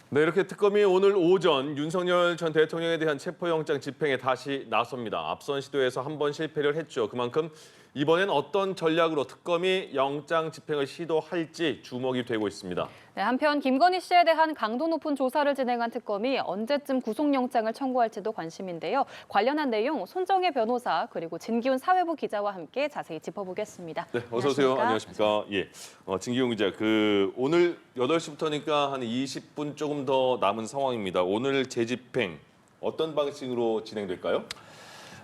네, 이렇게 특검이 오늘 오전 윤석열 전 대통령에 대한 체포영장 집행에 다시 나섭니다. 앞선 시도에서 한 번 실패를 했죠. 그만큼 이번엔 어떤 전략으로 특검이 영장 집행을 시도할지 주목이 되고 있습니다. 네, 한편 김건희 씨에 대한 강도 높은 조사를 진행한 특검이 언제쯤 구속영장을 청구할지도 관심인데요. 관련한 내용 손정혜 변호사 그리고 진기훈 사회부 기자와 함께 자세히 짚어보겠습니다. 네, 어서 오세요. 안녕하십니까? 예, 진기훈 기자. 오늘 8시부터니까 한 20분 조금 더 남은 상황입니다. 오늘 재집행 어떤 방식으로 진행될까요?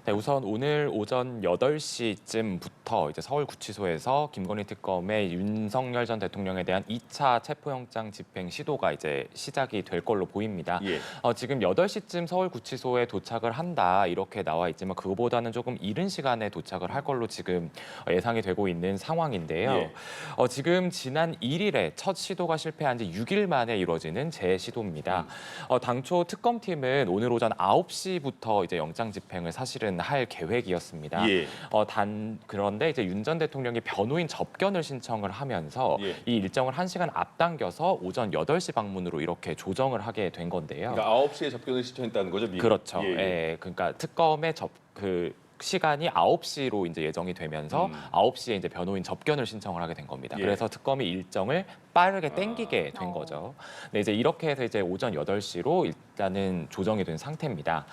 네, 우선 오늘 오전 8시쯤부터 이제 서울구치소에서 김건희 특검의 윤석열 전 대통령에 대한 2차 체포영장 집행 시도가 이제 시작이 될 걸로 보입니다. 예. 지금 8시쯤 서울구치소에 도착을 한다 이렇게 나와 있지만 그거보다는 조금 이른 시간에 도착을 할 걸로 지금 예상이 되고 있는 상황인데요. 예. 지금 지난 1일에 첫 시도가 실패한 지 6일 만에 이루어지는 재시도입니다. 당초 특검팀은 오늘 오전 9시부터 이제 영장 집행을 사실은 할 계획이었습니다. 예. 그런데 이제 윤 전 대통령이 변호인 접견을 신청을 하면서 예. 이 일정을 1시간 앞당겨서 오전 8시 방문으로 이렇게 조정을 하게 된 건데요. 그러니까 9시에 접견을 신청했다는 거죠, 미리? 그렇죠. 예. 예, 그러니까 특검의 시간이 9시로 이제 예정이 되면서 9시에 이제 변호인 접견을 신청을 하게 된 겁니다. 예. 그래서 특검이 일정을 빠르게 땡기게 된 거죠. 네, 이제 이렇게 해서 이제 오전 8시로 일단은 조정이 된 상태입니다.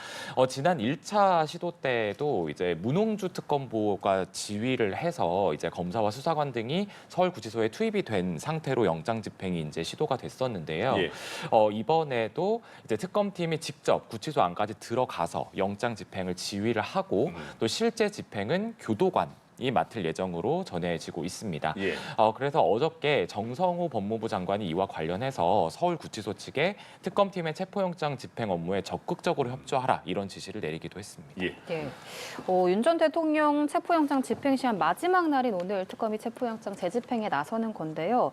지난 1차 시도 때도 이제 문홍주 특검보가 지휘를 해서 이제 검사와 수사관 등이 서울구치소에 투입이 된 상태로 영장 집행이 이제 시도가 됐었는데요. 예. 이번에도 이제 특검팀이 직접 구치소 안까지 들어가서 영장 집행을 지휘를 하고 또 실제 집행은 교도관이 맡을 예정으로 전해지고 있습니다. 예. 그래서 어저께 정성호 법무부 장관이 이와 관련해서 서울구치소 측에 특검팀의 체포영장 집행 업무에 적극적으로 협조하라 이런 지시를 내리기도 했습니다. 예. 네. 윤 전 대통령 체포영장 집행 시한 마지막 날인 오늘 특검이 체포영장 재집행에 나서는 건데요.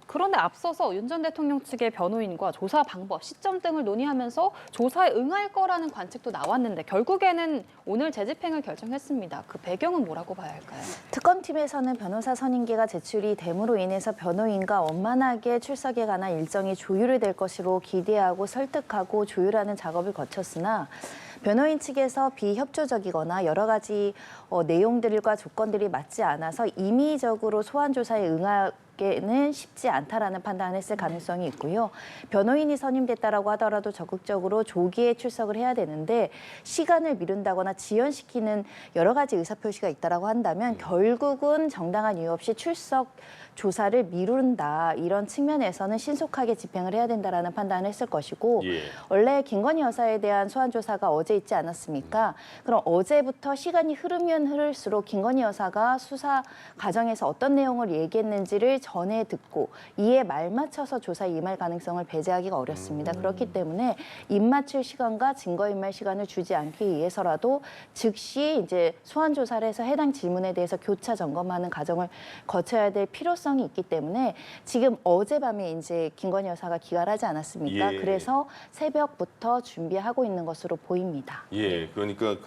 그런데 앞서서 윤 전 대통령 측의 변호인과 조사 방법, 시점 등을 논의하면서 조사에 응할 거라는 관측도 나왔는데 결국에는 오늘 재집행을 결정했습니다. 그 배경은 뭐라고 봐야 할까요? 특검팀에서는 변호사 선임계가 제출이 됨으로 인해서 변호인과 원만하게 출석에 관한 일정이 조율될 것으로 기대하고 설득하고 조율하는 작업을 거쳤으나 변호인 측에서 비협조적이거나 여러 가지 내용들과 조건들이 맞지 않아서 임의적으로 소환 조사에 응하기는 쉽지 않다라는 판단을 했을 가능성이 있고요. 변호인이 선임됐다라고 하더라도 적극적으로 조기에 출석을 해야 되는데 시간을 미룬다거나 지연시키는 여러 가지 의사표시가 있다라고 한다면 결국은 정당한 이유 없이 출석 조사를 미룬다 이런 측면에서는 신속하게 집행을 해야 된다라는 판단을 했을 것이고 예. 원래 김건희 여사에 대한 소환 조사가 어제 있지 않았습니까? 그럼 어제부터 시간이 흐르면 흐를수록 김건희 여사가 수사 과정에서 어떤 내용을 얘기했는지를 전해 듣고 이에 말맞춰서 조사에 임할 가능성을 배제하기가 어렵습니다. 그렇기 때문에 입맞출 시간과 증거인멸 시간을 주지 않기 위해서라도 즉시 이제 소환 조사를 해서 해당 질문에 대해서 교차 점검하는 과정을 거쳐야 될 필요성이 있기 때문에 지금 어젯밤에 이제 김건희 여사가 귀가를 하지 않았습니까? 예. 그래서 새벽부터 준비하고 있는 것으로 보입니다. 예, 그러니까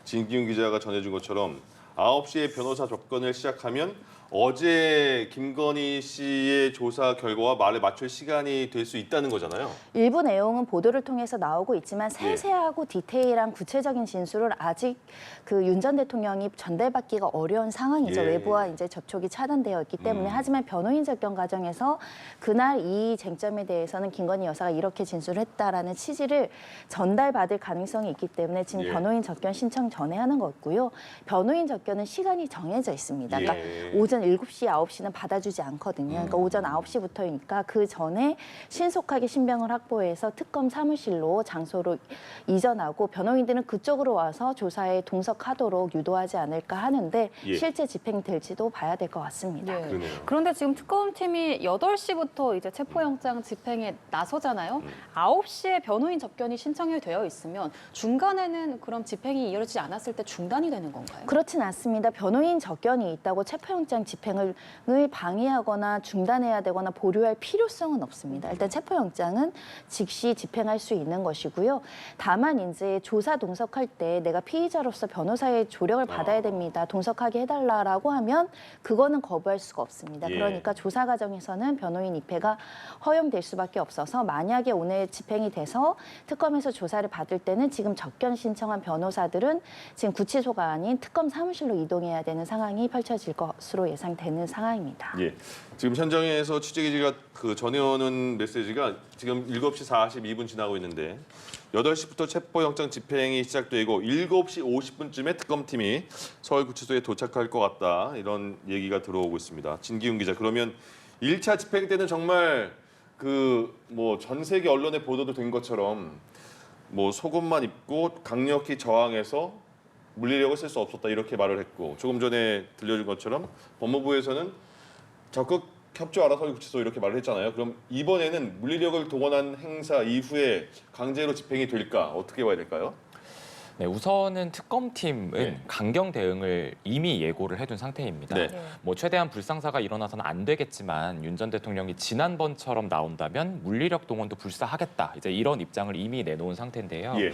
진기훈 기자가 전해준 것처럼 9시에 변호사 접견을 시작하면 어제 김건희 씨의 조사 결과와 말을 맞출 시간이 될 수 있다는 거잖아요. 일부 내용은 보도를 통해서 나오고 있지만 세세하고 디테일한 구체적인 진술을 아직 그 윤 전 대통령이 전달받기가 어려운 상황이죠. 예. 외부와 이제 접촉이 차단되어 있기 때문에 하지만 변호인 접견 과정에서 그날 이 쟁점에 대해서는 김건희 여사가 이렇게 진술을 했다라는 취지를 전달받을 가능성이 있기 때문에 지금 예. 변호인 접견 신청 전에 하는 거고요. 변호인 접견은 시간이 정해져 있습니다. 그러니까 예. 오전 7시, 9시는 받아주지 않거든요. 그러니까 오전 9시부터니까 그 전에 신속하게 신병을 확보해서 특검 사무실로 장소로 이전하고 변호인들은 그쪽으로 와서 조사에 동석하도록 유도하지 않을까 하는데 예. 실제 집행될지도 봐야 될 것 같습니다. 네. 그러네요. 그런데 지금 특검팀이 8시부터 이제 체포영장 집행에 나서잖아요. 9시에 변호인 접견이 신청이 되어 있으면 중간에는 그럼 집행이 이어지지 않았을 때 중단이 되는 건가요? 그렇진 않습니다. 변호인 접견이 있다고 체포영장 집행을 방해하거나 중단해야 되거나 보류할 필요성은 없습니다. 일단 체포영장은 즉시 집행할 수 있는 것이고요. 다만 이제 조사 동석할 때 내가 피의자로서 변호사의 조력을 받아야 됩니다. 동석하게 해달라라고 하면 그거는 거부할 수가 없습니다. 예. 그러니까 조사 과정에서는 변호인 입회가 허용될 수밖에 없어서 만약에 오늘 집행이 돼서 특검에서 조사를 받을 때는 지금 접견 신청한 변호사들은 지금 구치소가 아닌 특검 사무실로 이동해야 되는 상황이 펼쳐질 것으로 예상되는 상황입니다. 예. 지금 현장에서 취재기지가 그 전해오는 메시지가 지금 7시 42분 지나고 있는데 8시부터 체포영장 집행이 시작되고 7시 50분쯤에 특검팀이 서울구치소에 도착할 것 같다. 이런 얘기가 들어오고 있습니다. 진기훈 기자, 그러면 1차 집행 때는 정말 그 뭐 전 세계 언론에 보도도 된 것처럼 뭐 속옷만 입고 강력히 저항해서 물리력을 쓸 수 없었다 이렇게 말을 했고, 조금 전에 들려준 것처럼 법무부에서는 적극 협조하라 서울구치소 이렇게 말을 했잖아요. 그럼 이번에는 물리력을 동원한 행사 이후에 강제로 집행이 될까, 어떻게 봐야 될까요? 네, 우선은 특검팀은 네. 강경 대응을 이미 예고를 해둔 상태입니다. 네. 뭐 최대한 불상사가 일어나서는 안 되겠지만 윤 전 대통령이 지난번처럼 나온다면 물리력 동원도 불사하겠다. 이제 이런 입장을 이미 내놓은 상태인데요. 예.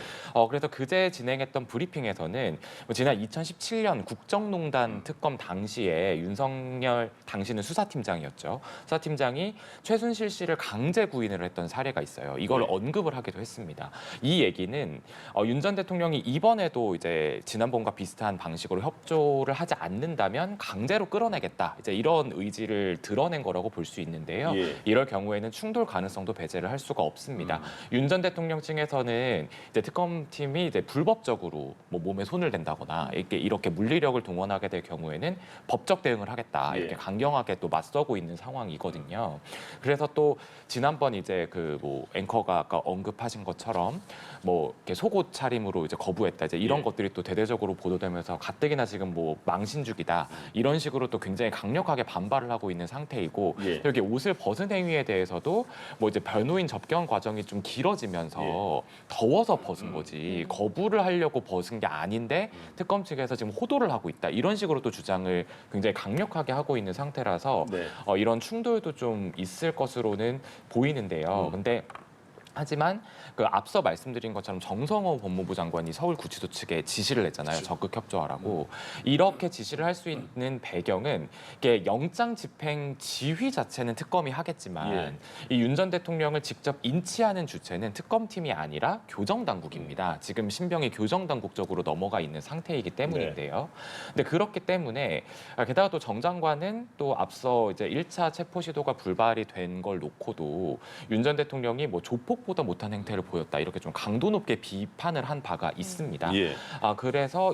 그래서 그제 진행했던 브리핑에서는 뭐 지난 2017년 국정농단 특검 당시에 윤석열 당시는 수사팀장이었죠. 수사팀장이 최순실 씨를 강제 구인을 했던 사례가 있어요. 이걸 네. 언급을 하기도 했습니다. 이 얘기는 윤 전 대통령이 이번에도 이제 지난번과 비슷한 방식으로 협조를 하지 않는다면 강제로 끌어내겠다. 이제 이런 의지를 드러낸 거라고 볼 수 있는데요. 예. 이럴 경우에는 충돌 가능성도 배제를 할 수가 없습니다. 윤 전 대통령 측에서는 이제 특검팀이 이제 불법적으로 뭐 몸에 손을 댄다거나 이렇게 물리력을 동원하게 될 경우에는 법적 대응을 하겠다. 예. 이렇게 강경하게 또 맞서고 있는 상황이거든요. 그래서 또 지난번 이제 그 뭐 앵커가 아까 언급하신 것처럼 뭐 이렇게 속옷 차림으로 이제 거부했다. 이제 이런 예. 것들이 또 대대적으로 보도되면서 가뜩이나 지금 뭐 망신주기다. 이런 식으로 또 굉장히 강력하게 반발을 하고 있는 상태이고, 예. 여기 옷을 벗은 행위에 대해서도 뭐 이제 변호인 접견 과정이 좀 길어지면서 더워서 벗은 거지 거부를 하려고 벗은 게 아닌데 특검 측에서 지금 호도를 하고 있다. 이런 식으로 또 주장을 굉장히 강력하게 하고 있는 상태라서 네. 이런 충돌도 좀 있을 것으로는 보이는데요. 근데 하지만 그 앞서 말씀드린 것처럼 정성호 법무부 장관이 서울구치소 측에 지시를 했잖아요. 적극 협조하라고. 이렇게 지시를 할 수 있는 배경은 이게 영장 집행 지휘 자체는 특검이 하겠지만 이 윤 전 대통령을 직접 인치하는 주체는 특검팀이 아니라 교정당국입니다. 지금 신병이 교정당국 쪽으로 넘어가 있는 상태이기 때문인데요. 근데 그렇기 때문에 게다가 또 정 장관은 또 앞서 이제 1차 체포 시도가 불발이 된 걸 놓고도 윤 전 대통령이 뭐 조폭 보다 못한 행태를 보였다. 이렇게 좀 강도 높게 비판을 한 바가 있습니다. 예. 그래서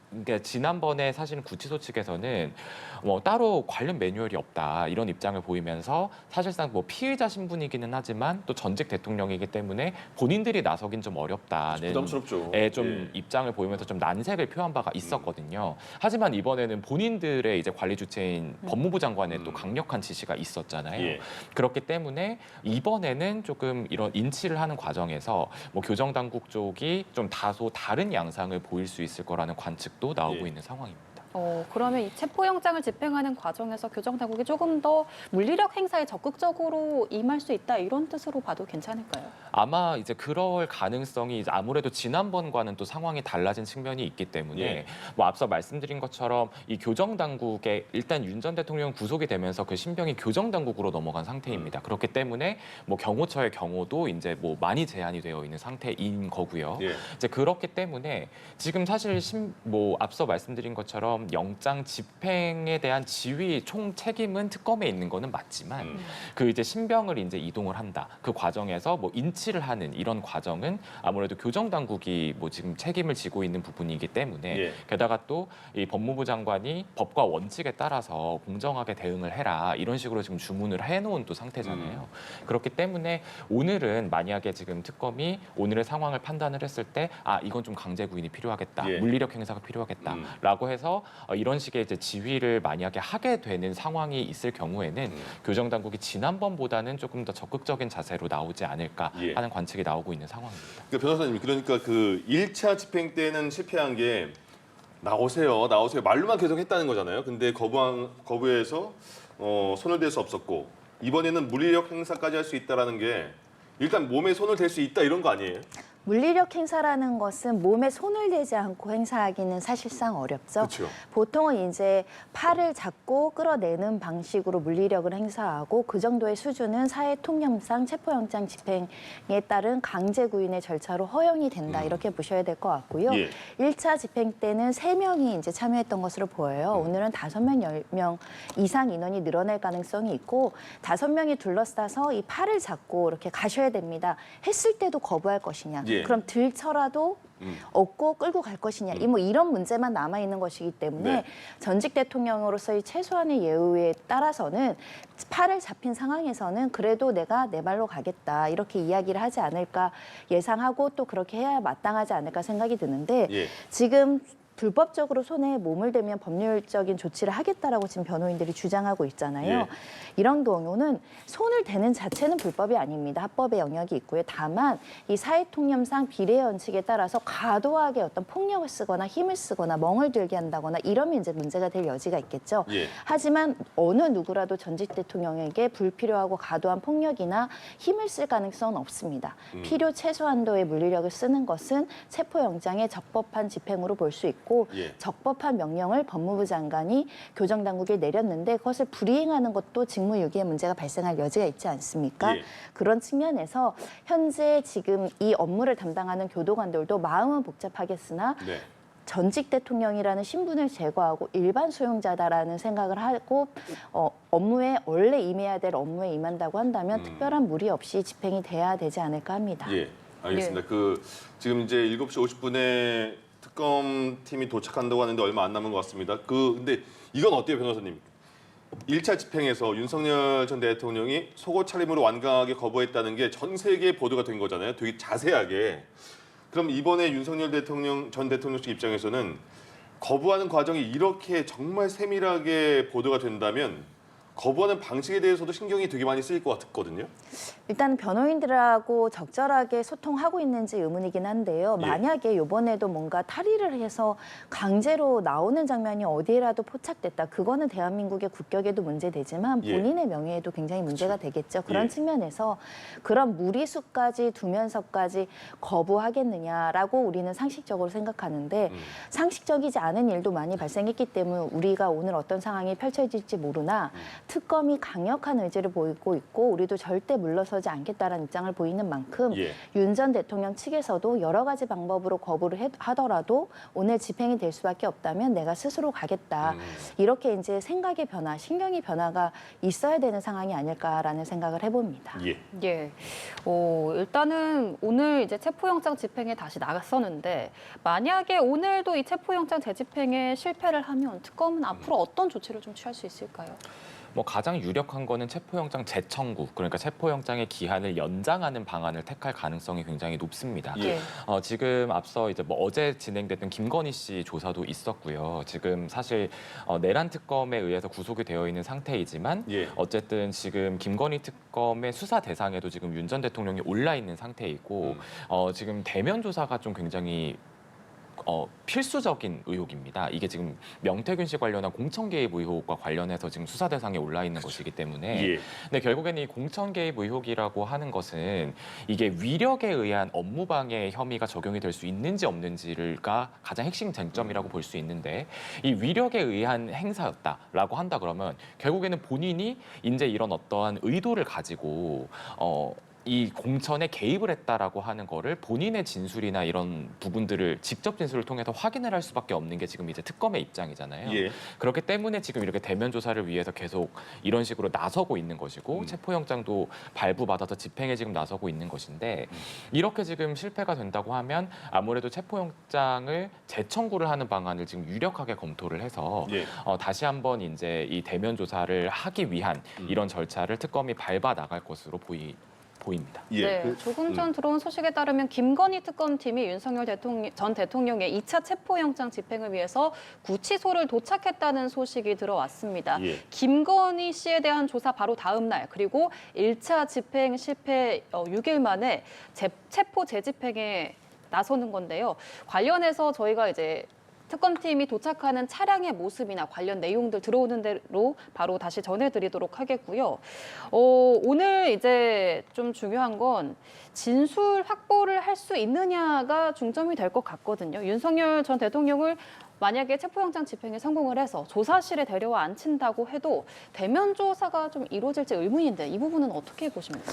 그러니까 지난번에 사실은 구치소 측에서는 뭐 따로 관련 매뉴얼이 없다 이런 입장을 보이면서 사실상 뭐 피의자 신분이기는 하지만 또 전직 대통령이기 때문에 본인들이 나서긴 좀 어렵다는 부담스럽죠. 좀 입장을 보이면서 좀 난색을 표한 바가 있었거든요. 하지만 이번에는 본인들의 이제 관리 주체인 법무부 장관의 또 강력한 지시가 있었잖아요. 예. 그렇기 때문에 이번에는 조금 이런 인치를 하는 과정에서 뭐 교정 당국 쪽이 좀 다소 다른 양상을 보일 수 있을 거라는 관측도 나오고 예. 있는 상황입니다. 그러면 이 체포영장을 집행하는 과정에서 교정당국이 조금 더 물리력 행사에 적극적으로 임할 수 있다 이런 뜻으로 봐도 괜찮을까요? 아마 이제 그럴 가능성이 이제 아무래도 지난번과는 또 상황이 달라진 측면이 있기 때문에 예. 뭐 앞서 말씀드린 것처럼 이 교정 당국에 일단 윤 전 대통령 구속이 되면서 그 신병이 교정 당국으로 넘어간 상태입니다. 그렇기 때문에 뭐 경호처의 경호도 이제 뭐 많이 제한이 되어 있는 상태인 거고요. 예. 이제 그렇기 때문에 지금 사실 뭐 앞서 말씀드린 것처럼 영장 집행에 대한 지휘 총 책임은 특검에 있는 거는 맞지만 그 이제 신병을 이제 이동을 한다. 그 과정에서 뭐 인치를 하는 이런 과정은 아무래도 교정 당국이 뭐 지금 책임을 지고 있는 부분이기 때문에 예. 게다가 또 이 법무부 장관이 법과 원칙에 따라서 공정하게 대응을 해라 이런 식으로 지금 주문을 해놓은 또 상태잖아요. 그렇기 때문에 오늘은 만약에 지금 특검이 오늘의 상황을 판단을 했을 때 이건 좀 강제 구인이 필요하겠다, 예. 물리력 행사가 필요하겠다라고 해서 이런 식의 이제 지휘를 만약에 하게 되는 상황이 있을 경우에는 교정 당국이 지난번보다는 조금 더 적극적인 자세로 나오지 않을까 예. 하는 관측이 나오고 있는 상황입니다. 그러니까 변호사님, 그러니까 그 1차 집행 때는 실패한 게 나오세요, 나오세요. 말로만 계속 했다는 거잖아요. 근데 거부해서 손을 댈 수 없었고 이번에는 물리력 행사까지 할 수 있다라는 게 일단 몸에 손을 댈 수 있다 이런 거 아니에요? 물리력 행사라는 것은 몸에 손을 대지 않고 행사하기는 사실상 어렵죠. 그렇죠. 보통은 이제 팔을 잡고 끌어내는 방식으로 물리력을 행사하고 그 정도의 수준은 사회통념상 체포영장 집행에 따른 강제 구인의 절차로 허용이 된다 이렇게 보셔야 될 것 같고요. 예. 1차 집행 때는 3명이 이제 참여했던 것으로 보여요. 오늘은 5명, 10명 이상 인원이 늘어날 가능성이 있고 5명이 둘러싸서 이 팔을 잡고 이렇게 가셔야 됩니다. 했을 때도 거부할 것이냐. 예. 그럼 들쳐라도 얻고 끌고 갈 것이냐. 이런 문제만 남아 있는 것이기 때문에 네. 전직 대통령으로서의 최소한의 예우에 따라서는 팔을 잡힌 상황에서는 그래도 내가 내 발로 가겠다 이렇게 이야기를 하지 않을까 예상하고 또 그렇게 해야 마땅하지 않을까 생각이 드는데 예. 지금 불법적으로 손에 몸을 대면 법률적인 조치를 하겠다라고 지금 변호인들이 주장하고 있잖아요. 예. 이런 경우는 손을 대는 자체는 불법이 아닙니다. 합법의 영역이 있고요. 다만 이 사회통념상 비례 원칙에 따라서 과도하게 어떤 폭력을 쓰거나 힘을 쓰거나 멍을 들게 한다거나 이러면 이제 문제가 될 여지가 있겠죠. 예. 하지만 어느 누구라도 전직 대통령에게 불필요하고 과도한 폭력이나 힘을 쓸 가능성은 없습니다. 필요 최소한도의 물리력을 쓰는 것은 체포영장의 적법한 집행으로 볼 수 있고 예. 적법한 명령을 법무부 장관이 교정당국에 내렸는데 그것을 불이행하는 것도 직무유기의 문제가 발생할 여지가 있지 않습니까? 예. 그런 측면에서 현재 지금 이 업무를 담당하는 교도관들도 마음은 복잡하겠으나 네. 전직 대통령이라는 신분을 제거하고 일반 수용자다라는 생각을 하고 업무에 원래 임해야 될 업무에 임한다고 한다면 특별한 무리 없이 집행이 돼야 되지 않을까 합니다. 예, 알겠습니다. 지금 이제 7시 50분에 특검팀이 도착한다고 하는데 얼마 안 남은 것 같습니다. 근데 이건 어때요, 변호사님? 1차 집행에서 윤석열 전 대통령이 속옷 차림으로 완강하게 거부했다는 게 전 세계에 보도가 된 거잖아요. 되게 자세하게. 그럼 이번에 윤석열 전 대통령 측 입장에서는 거부하는 과정이 이렇게 정말 세밀하게 보도가 된다면 거부하는 방식에 대해서도 신경이 되게 많이 쓰일 것 같거든요. 일단 변호인들하고 적절하게 소통하고 있는지 의문이긴 한데요. 예. 만약에 이번에도 뭔가 탈의를 해서 강제로 나오는 장면이 어디에라도 포착됐다. 그거는 대한민국의 국격에도 문제되지만 예. 본인의 명예에도 굉장히 문제가 되겠죠. 그런 예. 측면에서 그런 무리수까지 두면서까지 거부하겠느냐라고 우리는 상식적으로 생각하는데 상식적이지 않은 일도 많이 발생했기 때문에 우리가 오늘 어떤 상황이 펼쳐질지 모르나 특검이 강력한 의지를 보이고 있고 우리도 절대 물러서지 않겠다라는 입장을 보이는 만큼 예. 윤 전 대통령 측에서도 여러 가지 방법으로 거부를 하더라도 오늘 집행이 될 수밖에 없다면 내가 스스로 가겠다. 이렇게 이제 생각의 변화, 신경의 변화가 있어야 되는 상황이 아닐까라는 생각을 해봅니다. 예. 예. 일단은 오늘 이제 체포영장 집행에 다시 나갔었는데 만약에 오늘도 이 체포영장 재집행에 실패를 하면 특검은 앞으로 어떤 조치를 좀 취할 수 있을까요? 가장 유력한 거는 체포영장 재청구, 그러니까 체포영장의 기한을 연장하는 방안을 택할 가능성이 굉장히 높습니다. 예. 지금 앞서 이제 어제 진행됐던 김건희 씨 조사도 있었고요. 지금 사실 내란 특검에 의해서 구속이 되어 있는 상태이지만 예. 어쨌든 지금 김건희 특검의 수사 대상에도 지금 윤 전 대통령이 올라 있는 상태이고 지금 대면 조사가 좀 굉장히 필수적인 의혹입니다. 이게 지금 명태균 씨 관련한 공천 개입 의혹과 관련해서 지금 수사 대상에 올라 있는 것이기 때문에 예. 근데 결국에는 이 공천 개입 의혹이라고 하는 것은 이게 위력에 의한 업무 방해 혐의가 적용이 될 수 있는지 없는지가 가장 핵심 쟁점이라고 볼 수 있는데 이 위력에 의한 행사였다라고 한다 그러면 결국에는 본인이 이제 이런 어떠한 의도를 가지고 이 공천에 개입을 했다라고 하는 거를 본인의 진술이나 이런 부분들을 직접 진술을 통해서 확인을 할 수밖에 없는 게 지금 이제 특검의 입장이잖아요. 예. 그렇기 때문에 지금 이렇게 대면 조사를 위해서 계속 이런 식으로 나서고 있는 것이고 체포영장도 발부받아서 집행에 지금 나서고 있는 것인데 이렇게 지금 실패가 된다고 하면 아무래도 체포영장을 재청구를 하는 방안을 지금 유력하게 검토를 해서 예. 다시 한번 이제 이 대면 조사를 하기 위한 이런 절차를 특검이 밟아 나갈 것으로 보입니다. 예. 네, 조금 전 들어온 소식에 따르면 김건희 특검팀이 윤석열 전 대통령의 2차 체포영장 집행을 위해서 구치소를 도착했다는 소식이 들어왔습니다. 예. 김건희 씨에 대한 조사 바로 다음 날 그리고 1차 집행 실패 6일 만에 체포 재집행에 나서는 건데요. 관련해서 저희가 이제 특검팀이 도착하는 차량의 모습이나 관련 내용들 들어오는 대로 바로 다시 전해드리도록 하겠고요. 오늘 이제 좀 중요한 건 진술 확보를 할 수 있느냐가 중점이 될 것 같거든요. 윤석열 전 대통령을 만약에 체포영장 집행에 성공을 해서 조사실에 데려와 앉힌다고 해도 대면 조사가 좀 이루어질지 의문인데 이 부분은 어떻게 보십니까?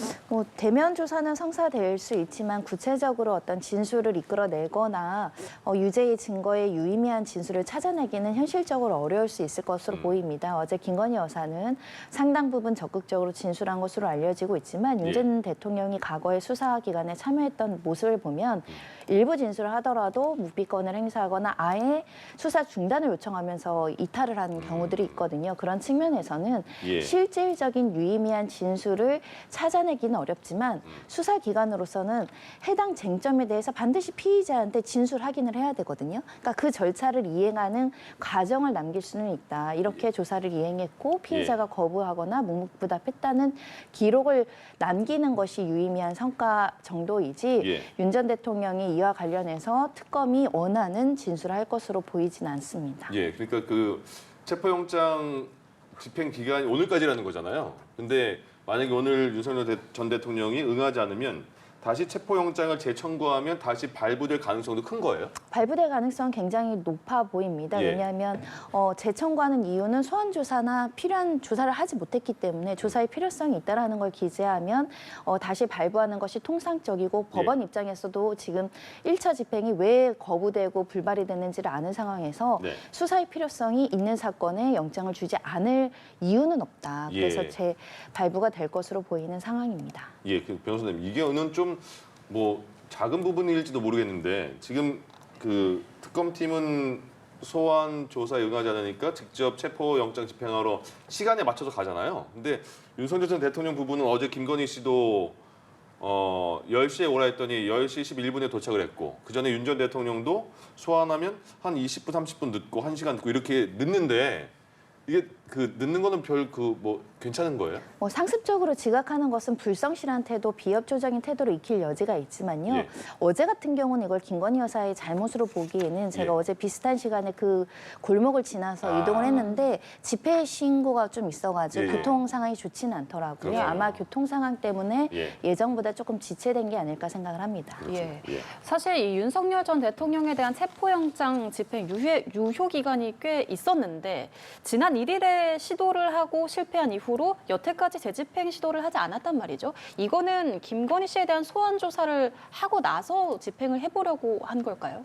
대면 조사는 성사될 수 있지만 구체적으로 어떤 진술을 이끌어내거나 유죄의 증거에 유의미한 진술을 찾아내기는 현실적으로 어려울 수 있을 것으로 보입니다. 어제 김건희 여사는 상당 부분 적극적으로 진술한 것으로 알려지고 있지만 윤 전 대통령이 과거에 수사 기관에 참여했던 모습을 보면 일부 진술을 하더라도 묵비권을 행사하거나 아예 수사 중단을 요청하면서 이탈을 하는 경우들이 있거든요. 그런 측면에서는 실질적인 유의미한 진술을 찾아내기는 어렵지만 수사기관으로서는 해당 쟁점에 대해서 반드시 피의자한테 진술 확인을 해야 되거든요. 그러니까 그 절차를 이행하는 과정을 남길 수는 있다. 이렇게 조사를 이행했고 피의자가 거부하거나 묵묵부답했다는 기록을 남기는 것이 유의미한 성과 정도이지 윤 전 대통령이 이와 관련해서 특검이 원하는 진술을 할 것으로 보이진 않습니다. 그러니까 그 체포영장 집행 기간이 오늘까지라는 거잖아요. 근데 만약에 오늘 윤석열 전 대통령이 응하지 않으면 다시 체포영장을 재청구하면 다시 발부될 가능성도 큰 거예요? 발부될 가능성은 굉장히 높아 보입니다. 왜냐하면 재청구하는 이유는 소환 조사나 필요한 조사를 하지 못했기 때문에 조사의 필요성이 있다는 걸 기재하면 다시 발부하는 것이 통상적이고 법원 입장에서도 지금 1차 집행이 왜 거부되고 불발이 됐는지를 아는 상황에서 수사의 필요성이 있는 사건에 영장을 주지 않을 이유는 없다. 그래서 재발부가 될 것으로 보이는 상황입니다. 그 변호사님, 이게는 좀 뭐 작은 부분일지도 모르겠는데 지금 그 특검팀은 소환 조사에 응하지 않으니까 직접 체포영장 집행하러 시간에 맞춰서 가잖아요. 근데 윤석열 전 대통령 부부는 어제 김건희 씨도 10시에 오라 했더니 10시 11분에 도착을 했고 그전에 윤 전 대통령도 소환하면 한 20분, 30분 늦고 1시간 늦고 이렇게 늦는데 이게 그 늦는 거는 별 괜찮은 거예요? 상습적으로 지각하는 것은 불성실한 태도, 비협조적인 태도로 익힐 여지가 있지만요. 어제 같은 경우는 이걸 김건희 여사의 잘못으로 보기에는 제가 어제 비슷한 시간에 그 골목을 지나서 이동을 했는데 집회 신고가 좀 있어가지고 교통 상황이 좋지는 않더라고요. 그렇죠. 아마 교통 상황 때문에 예정보다 조금 지체된 게 아닐까 생각을 합니다. 사실 이 윤석열 전 대통령에 대한 체포영장 집행 유효 기간이 꽤 있었는데 지난 1일에 시도를 하고 실패한 이후로 여태까지 재집행 시도를 하지 않았단 말이죠. 이거는 김건희 씨에 대한 소환 조사를 하고 나서 집행을 해보려고 한 걸까요?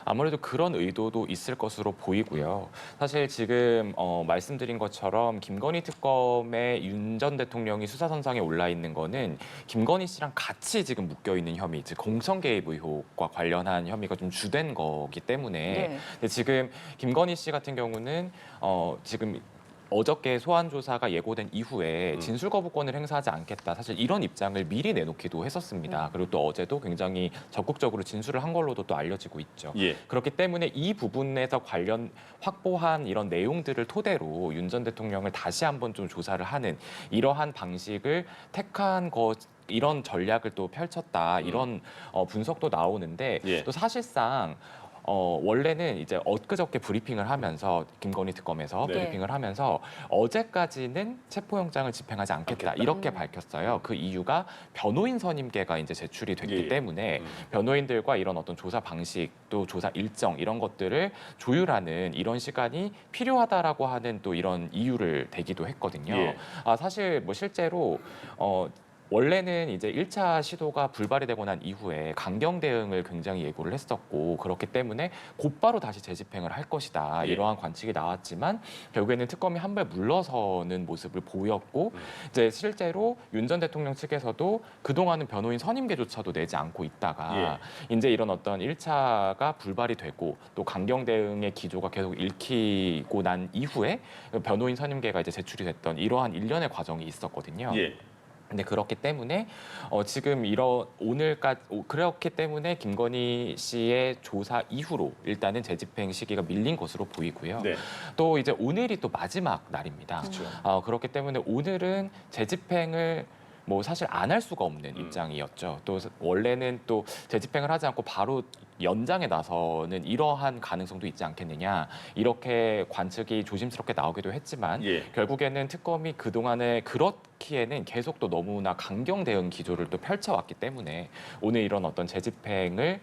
아무래도 그런 의도도 있을 것으로 보이고요. 사실 지금 말씀드린 것처럼 김건희 특검에 윤 전 대통령이 수사선상에 올라 있는 거는 김건희 씨랑 같이 지금 묶여 있는 혐의, 즉 공천 개입 의혹과 관련한 혐의가 좀 주된 거기 때문에 근데 지금 김건희 씨 같은 경우는 지금 어저께 소환 조사가 예고된 이후에 진술 거부권을 행사하지 않겠다. 사실 이런 입장을 미리 내놓기도 했었습니다. 그리고 또 어제도 굉장히 적극적으로 진술을 한 걸로도 또 알려지고 있죠. 그렇기 때문에 이 부분에서 관련 확보한 이런 내용들을 토대로 윤 전 대통령을 다시 한번 좀 조사를 하는 이러한 방식을 택한 것. 이런 전략을 또 펼쳤다. 이런 분석도 나오는데 또 사실상 원래는 이제 엊그저께 브리핑을 하면서 김건희 특검에서 브리핑을 하면서 어제까지는 체포영장을 집행하지 않겠다 이렇게 밝혔어요. 그 이유가 변호인 선임계가 이제 제출이 됐기 때문에 변호인들과 이런 어떤 조사 방식 또 조사 일정 이런 것들을 조율하는 이런 시간이 필요하다라고 하는 또 이런 이유를 대기도 했거든요. 사실 뭐 실제로 원래는 이제 1차 시도가 불발이 되고 난 이후에 강경 대응을 굉장히 예고를 했었고 그렇기 때문에 곧바로 다시 재집행을 할 것이다. 이러한 관측이 나왔지만 결국에는 특검이 한 발 물러서는 모습을 보였고 이제 실제로 윤 전 대통령 측에서도 그동안은 변호인 선임계조차도 내지 않고 있다가 이제 이런 어떤 1차가 불발이 되고 또 강경 대응의 기조가 계속 읽히고 난 이후에 변호인 선임계가 이제 제출이 됐던 이러한 일련의 과정이 있었거든요. 근데 그렇기 때문에 지금 오늘까지 그렇기 때문에 김건희 씨의 조사 이후로 일단은 재집행 시기가 밀린 것으로 보이고요. 또 이제 오늘이 또 마지막 날입니다. 그렇기 때문에 오늘은 재집행을 뭐 사실 안 할 수가 없는 입장이었죠. 또 원래는 또 재집행을 하지 않고 바로 연장에 나서는 이러한 가능성도 있지 않겠느냐 이렇게 관측이 조심스럽게 나오기도 했지만 예. 결국에는 특검이 그동안에 그렇기에는 계속 또 너무나 강경 대응 기조를 또 펼쳐왔기 때문에 오늘 이런 어떤 재집행을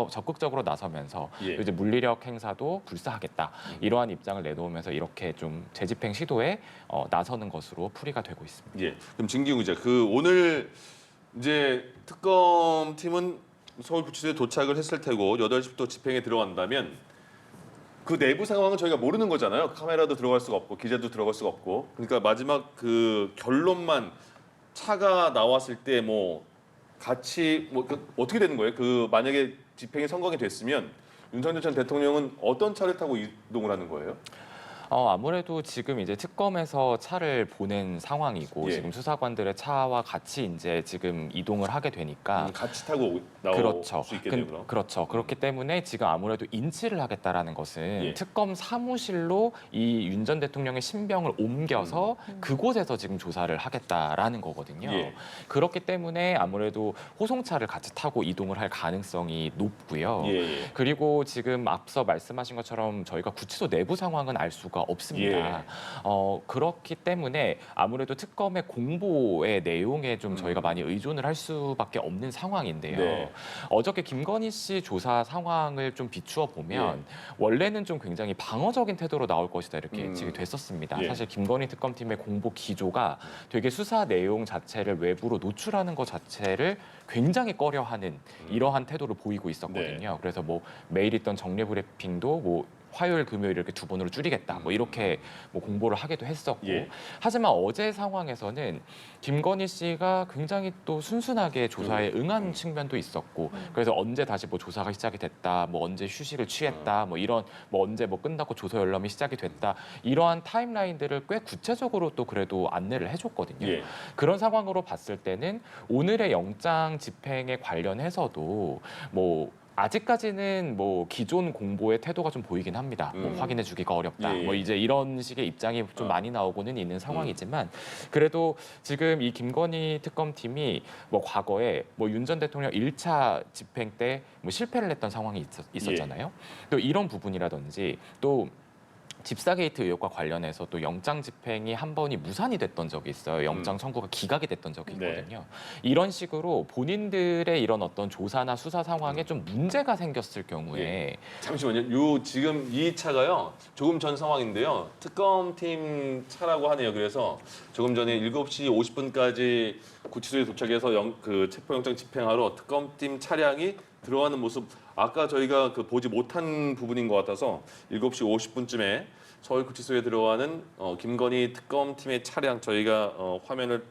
적극적으로 나서면서 예. 이제 물리력 행사도 불사하겠다 이러한 입장을 내놓으면서 이렇게 좀 재집행 시도에 나서는 것으로 풀이가 되고 있습니다. 예. 그럼 진기용 기자, 오늘 이제 특검팀은 서울구치소에 도착을 했을 테고 8시부터 집행에 들어간다면 그 내부 상황은 저희가 모르는 거잖아요. 카메라도 들어갈 수가 없고 기자도 들어갈 수가 없고. 그러니까 마지막 그 결론만 차가 나왔을 때 뭐 같이 어떻게 되는 거예요? 만약에 집행이 성공이 됐으면 윤석열 전 대통령은 어떤 차를 타고 이동을 하는 거예요? 아무래도 지금 이제 특검에서 차를 보낸 상황이고 예. 지금 수사관들의 차와 같이 이제 지금 이동을 하게 되니까 같이 타고 나올 그렇죠. 수 있겠네요. 그럼. 그렇죠. 그렇기 때문에 지금 아무래도 인치를 하겠다라는 것은 예. 특검 사무실로 이 윤 전 대통령의 신병을 옮겨서 그곳에서 지금 조사를 하겠다라는 거거든요. 예. 그렇기 때문에 아무래도 호송차를 같이 타고 이동을 할 가능성이 높고요. 예. 그리고 지금 앞서 말씀하신 것처럼 저희가 구치소 내부 상황은 알 수가 없습니다. 예. 그렇기 때문에 아무래도 특검의 공보의 내용에 좀 저희가 많이 의존을 할 수밖에 없는 상황인데요. 네. 어저께 김건희 씨 조사 상황을 좀 비추어 보면 원래는 좀 굉장히 방어적인 태도로 나올 것이다 이렇게 예측이 됐었습니다. 예. 사실 김건희 특검팀의 공보 기조가 되게 수사 내용 자체를 외부로 노출하는 것 자체를 굉장히 꺼려하는 이러한 태도를 보이고 있었거든요. 그래서 뭐 매일 있던 정례 브리핑도 뭐 화요일, 금요일 이렇게 2번으로 줄이겠다. 뭐 이렇게 뭐 공보를 하기도 했었고. 예. 하지만 어제 상황에서는 김건희 씨가 굉장히 또 순순하게 조사에 응한 측면도 있었고. 그래서 언제 다시 뭐 조사가 시작이 됐다. 뭐 언제 휴식을 취했다. 뭐 이런 뭐 언제 뭐 끝나고 조서 열람이 시작이 됐다. 이러한 타임라인들을 꽤 구체적으로 또 그래도 안내를 해줬거든요. 예. 그런 상황으로 봤을 때는 오늘의 영장 집행에 관련해서도 뭐 아직까지는 뭐 기존 공보의 태도가 좀 보이긴 합니다. 뭐 확인해주기가 어렵다. 예. 뭐 이제 이런 식의 입장이 좀 많이 나오고는 있는 상황이지만 그래도 지금 이 김건희 특검팀이 뭐 과거에 뭐 윤 전 대통령 1차 집행 때 뭐 실패를 했던 상황이 있었잖아요. 또 이런 부분이라든지 또 집사 게이트 의혹과 관련해서 또 영장 집행이 한 번이 무산이 됐던 적이 있어요. 영장 청구가 기각이 됐던 적이 있거든요. 이런 식으로 본인들의 이런 어떤 조사나 수사 상황에 좀 문제가 생겼을 경우에 잠시만요. 지금 이 차가요. 조금 전 상황인데요. 특검팀 차라고 하네요. 그래서 조금 전에 7시 50분까지 구치소에 도착해서 체포영장 집행하러 특검팀 차량이 들어가는 모습 아까 저희가 보지 못한 부분인 것 같아서 7시 50분쯤에 서울구치소에 들어가는 김건희 특검팀의 차량 저희가 화면을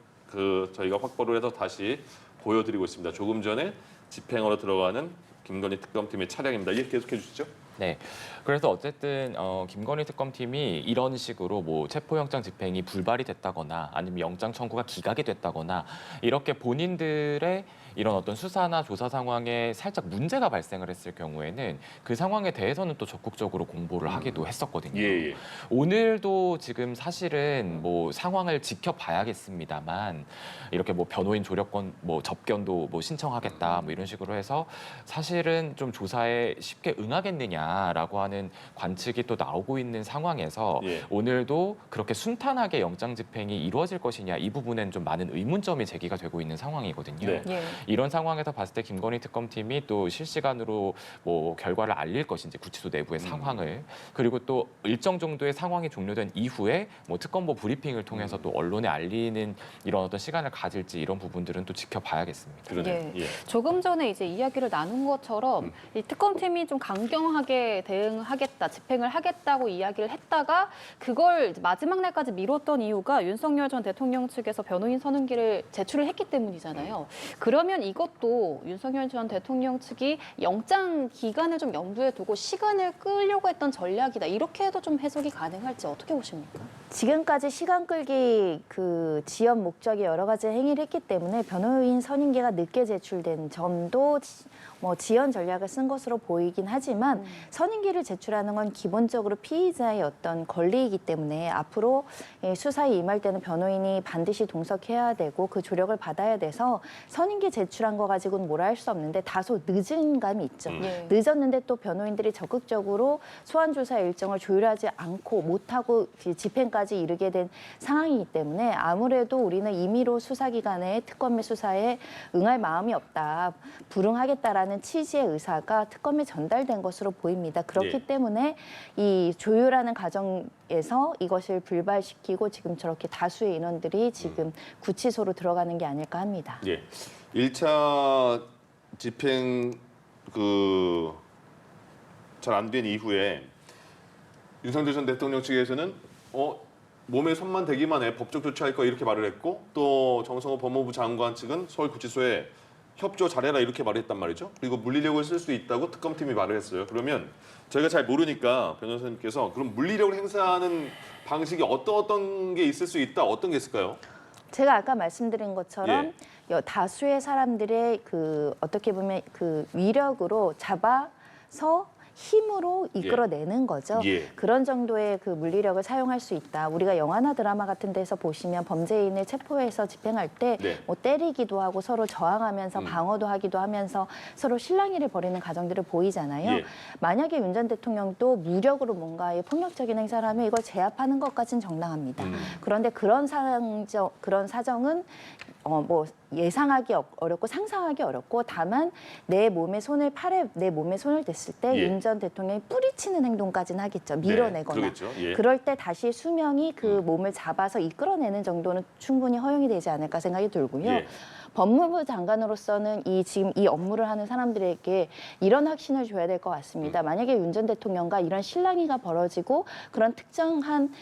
저희가 확보를 해서 다시 보여드리고 있습니다. 조금 전에 집행하러 들어가는 김건희 특검팀의 차량입니다. 예, 계속해 주시죠. 네. 그래서 어쨌든 김건희 특검팀이 이런 식으로 뭐 체포영장 집행이 불발이 됐다거나 아니면 영장 청구가 기각이 됐다거나 이렇게 본인들의 이런 어떤 수사나 조사 상황에 살짝 문제가 발생을 했을 경우에는 그 상황에 대해서는 또 적극적으로 공보를 하기도 했었거든요. 예. 오늘도 지금 사실은 뭐 상황을 지켜봐야겠습니다만 이렇게 뭐 변호인 조력권 뭐 접견도 뭐 신청하겠다 뭐 이런 식으로 해서 사실은 좀 조사에 쉽게 응하겠느냐라고 하는 관측이 또 나오고 있는 상황에서 예. 오늘도 그렇게 순탄하게 영장 집행이 이루어질 것이냐 이 부분엔 좀 많은 의문점이 제기가 되고 있는 상황이거든요. 네. 예. 이런 상황에서 봤을 때 김건희 특검팀이 또 실시간으로 뭐 결과를 알릴 것인지 구치소 내부의 상황을 그리고 또 일정 정도의 상황이 종료된 이후에 뭐 특검보 브리핑을 통해서 또 언론에 알리는 이런 어떤 시간을 가질지 이런 부분들은 또 지켜봐야겠습니다. 그러네요. 예. 예. 조금 전에 이제 이야기를 나눈 것처럼 이 특검팀이 좀 강경하게 대응하겠다, 집행을 하겠다고 이야기를 했다가 그걸 이제 마지막 날까지 미뤘던 이유가 윤석열 전 대통령 측에서 변호인 선임기를 제출을 했기 때문이잖아요. 그러면 이것도 윤석열 전 대통령 측이 영장 기간을 좀 염두에 두고 시간을 끌려고 했던 전략이다. 이렇게 해도 좀 해석이 가능할지 어떻게 보십니까? 지금까지 시간 끌기 지연 목적의 여러 가지 행위를 했기 때문에 변호인 선임계가 늦게 제출된 점도 뭐 지연 전략을 쓴 것으로 보이긴 하지만 선임기를 제출하는 건 기본적으로 피의자의 어떤 권리이기 때문에 앞으로 수사에 임할 때는 변호인이 반드시 동석해야 되고 그 조력을 받아야 돼서 선임기 제출한 거 가지고는 뭐라 할 수 없는데 다소 늦은 감이 있죠. 늦었는데 또 변호인들이 적극적으로 소환 조사 일정을 조율하지 않고 못하고 집행까지 이르게 된 상황이기 때문에 아무래도 우리는 임의로 수사기관의 특검의 수사에 응할 마음이 없다, 불응하겠다라는 취지의 의사가 특검에 전달된 것으로 보입니다. 그렇기 예. 때문에 이 조율하는 과정에서 이것을 불발시키고 지금 저렇게 다수의 인원들이 지금 구치소로 들어가는 게 아닐까 합니다. 예. 1차 집행 잘 안 된 이후에 윤석열 전 대통령 측에서는 몸에 손만 대기만 해 법적 조치할 거 이렇게 말을 했고 또 정성호 법무부 장관 측은 서울구치소에 협조 잘해라 이렇게 말했단 말이죠. 그리고 물리력을 쓸 수 있다고 특검팀이 말을 했어요. 그러면 저희가 잘 모르니까 변호사님께서 그럼 물리력을 행사하는 방식이 어떤 게 있을 수 있다, 어떤 게 있을까요? 제가 아까 말씀드린 것처럼 다수의 사람들의 어떻게 보면 위력으로 잡아서 힘으로 이끌어내는 거죠. 예. 그런 정도의 물리력을 사용할 수 있다. 우리가 영화나 드라마 같은 데서 보시면 범죄인을 체포해서 집행할 때 뭐 때리기도 하고 서로 저항하면서 방어도 하기도 하면서 서로 실랑이를 벌이는 과정들을 보이잖아요. 예. 만약에 윤 전 대통령도 무력으로 뭔가의 폭력적인 행사를 하면 이걸 제압하는 것까지는 정당합니다. 그런데 그런 사정은 뭐 예상하기 어렵고 상상하기 어렵고 다만 내 몸에 손을 댔을 때 윤 전 대통령이 뿌리치는 행동까지는 하겠죠. 밀어내거나. 네, 그러겠죠. 예. 그럴 때 다시 수명이 그 몸을 잡아서 이끌어내는 정도는 충분히 허용이 되지 않을까 생각이 들고요. 예. 법무부 장관으로서는 지금 이 업무를 하는 사람들에게 이런 확신을 줘야 될 것 같습니다. 만약에 윤 전 대통령과 이런 실랑이가 벌어지고 그런 특정한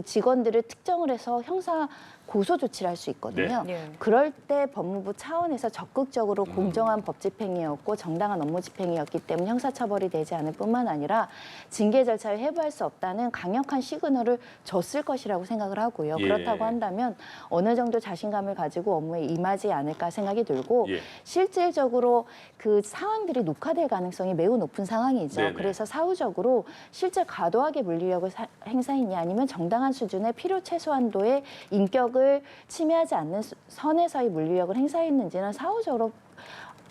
직원들을 특정을 해서 형사 고소 조치를 할 수 있거든요. 네. 그럴 때 법무부 차원에서 적극적으로 공정한 법 집행이었고 정당한 업무 집행이었기 때문에 형사처벌이 되지 않을 뿐만 아니라 징계 절차를 해부할 수 없다는 강력한 시그널을 줬을 것이라고 생각을 하고요. 예. 그렇다고 한다면 어느 정도 자신감을 가지고 업무에 임하지 않을까 생각이 들고 예. 실질적으로 그 상황들이 녹화될 가능성이 매우 높은 상황이죠. 네네. 그래서 사후적으로 실제 과도하게 물리력을 행사했냐 아니면 정당한 수준의 필요 최소한도의 인격을 침해하지 않는 선에서의 물리력을 행사했는지는 사후적으로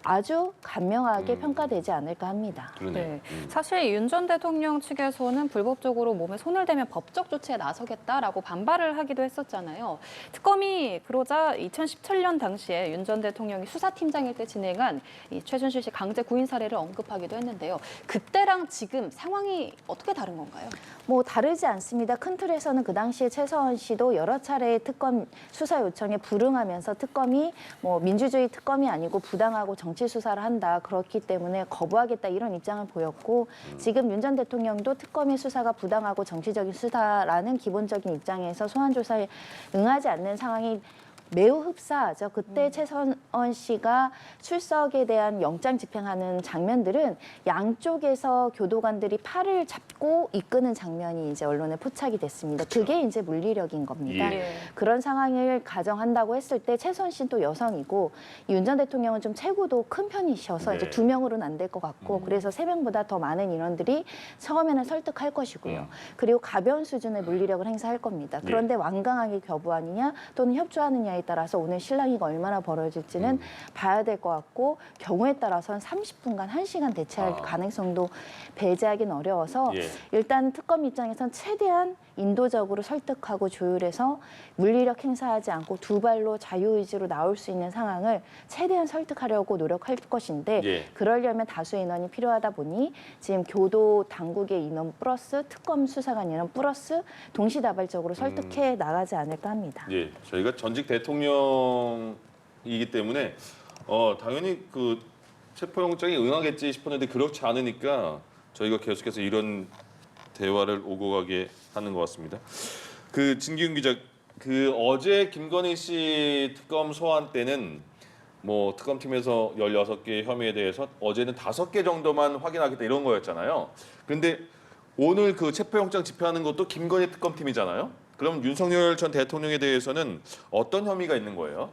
아주 간명하게 평가되지 않을까 합니다. 그러네. 네. 사실 윤 전 대통령 측에서는 불법적으로 몸에 손을 대면 법적 조치에 나서겠다라고 반발을 하기도 했었잖아요. 특검이 그러자 2017년 당시에 윤 전 대통령이 수사팀장일 때 진행한 이 최순실 씨 강제 구인 사례를 언급하기도 했는데요. 그때랑 지금 상황이 어떻게 다른 건가요? 뭐 다르지 않습니다. 큰 틀에서는 그 당시에 최서원 씨도 여러 차례 특검 수사 요청에 불응하면서 특검이 뭐 민주주의 특검이 아니고 부당하고 정치 수사를 한다. 그렇기 때문에 거부하겠다 이런 입장을 보였고 지금 윤 전 대통령도 특검의 수사가 부당하고 정치적인 수사라는 기본적인 입장에서 소환 조사에 응하지 않는 상황이 매우 흡사하죠. 그때 최서원 씨가 출석에 대한 영장 집행하는 장면들은 양쪽에서 교도관들이 팔을 잡고 이끄는 장면이 이제 언론에 포착이 됐습니다. 그게 이제 물리력인 겁니다. 예. 그런 상황을 가정한다고 했을 때 최서원 씨는 또 여성이고 윤 전 대통령은 좀 체구도 큰 편이셔서 네. 이제 2명으로는 안 될 것 같고 그래서 3명보다 더 많은 인원들이 처음에는 설득할 것이고요. 그리고 가벼운 수준의 물리력을 행사할 겁니다. 그런데 완강하게 거부하느냐 또는 협조하느냐에 따라서 오늘 실랑이가 얼마나 벌어질지는 봐야 될 것 같고 경우에 따라서는 30분간 1시간 대체할 가능성도 배제하기는 어려워서 일단 특검 입장에선 최대한 인도적으로 설득하고 조율해서 물리력 행사하지 않고 두 발로 자유의지로 나올 수 있는 상황을 최대한 설득하려고 노력할 것인데 그러려면 다수 인원이 필요하다 보니 지금 교도 당국의 인원 플러스 특검 수사관 인원 플러스 동시다발적으로 설득해 나가지 않을까 합니다. 예, 저희가 전직 대통령이기 때문에 당연히 그 체포영장에 응하겠지 싶었는데 그렇지 않으니까 저희가 계속해서 이런 대화를 오고 가게 하는 것 같습니다. 진기훈 기자, 어제 김건희 씨 특검 소환 때는 뭐 특검팀에서 16개 혐의에 대해서 어제는 5개 정도만 확인하겠다 이런 거였잖아요. 그런데 오늘 체포영장 집행하는 것도 김건희 특검팀이잖아요. 그럼 윤석열 전 대통령에 대해서는 어떤 혐의가 있는 거예요?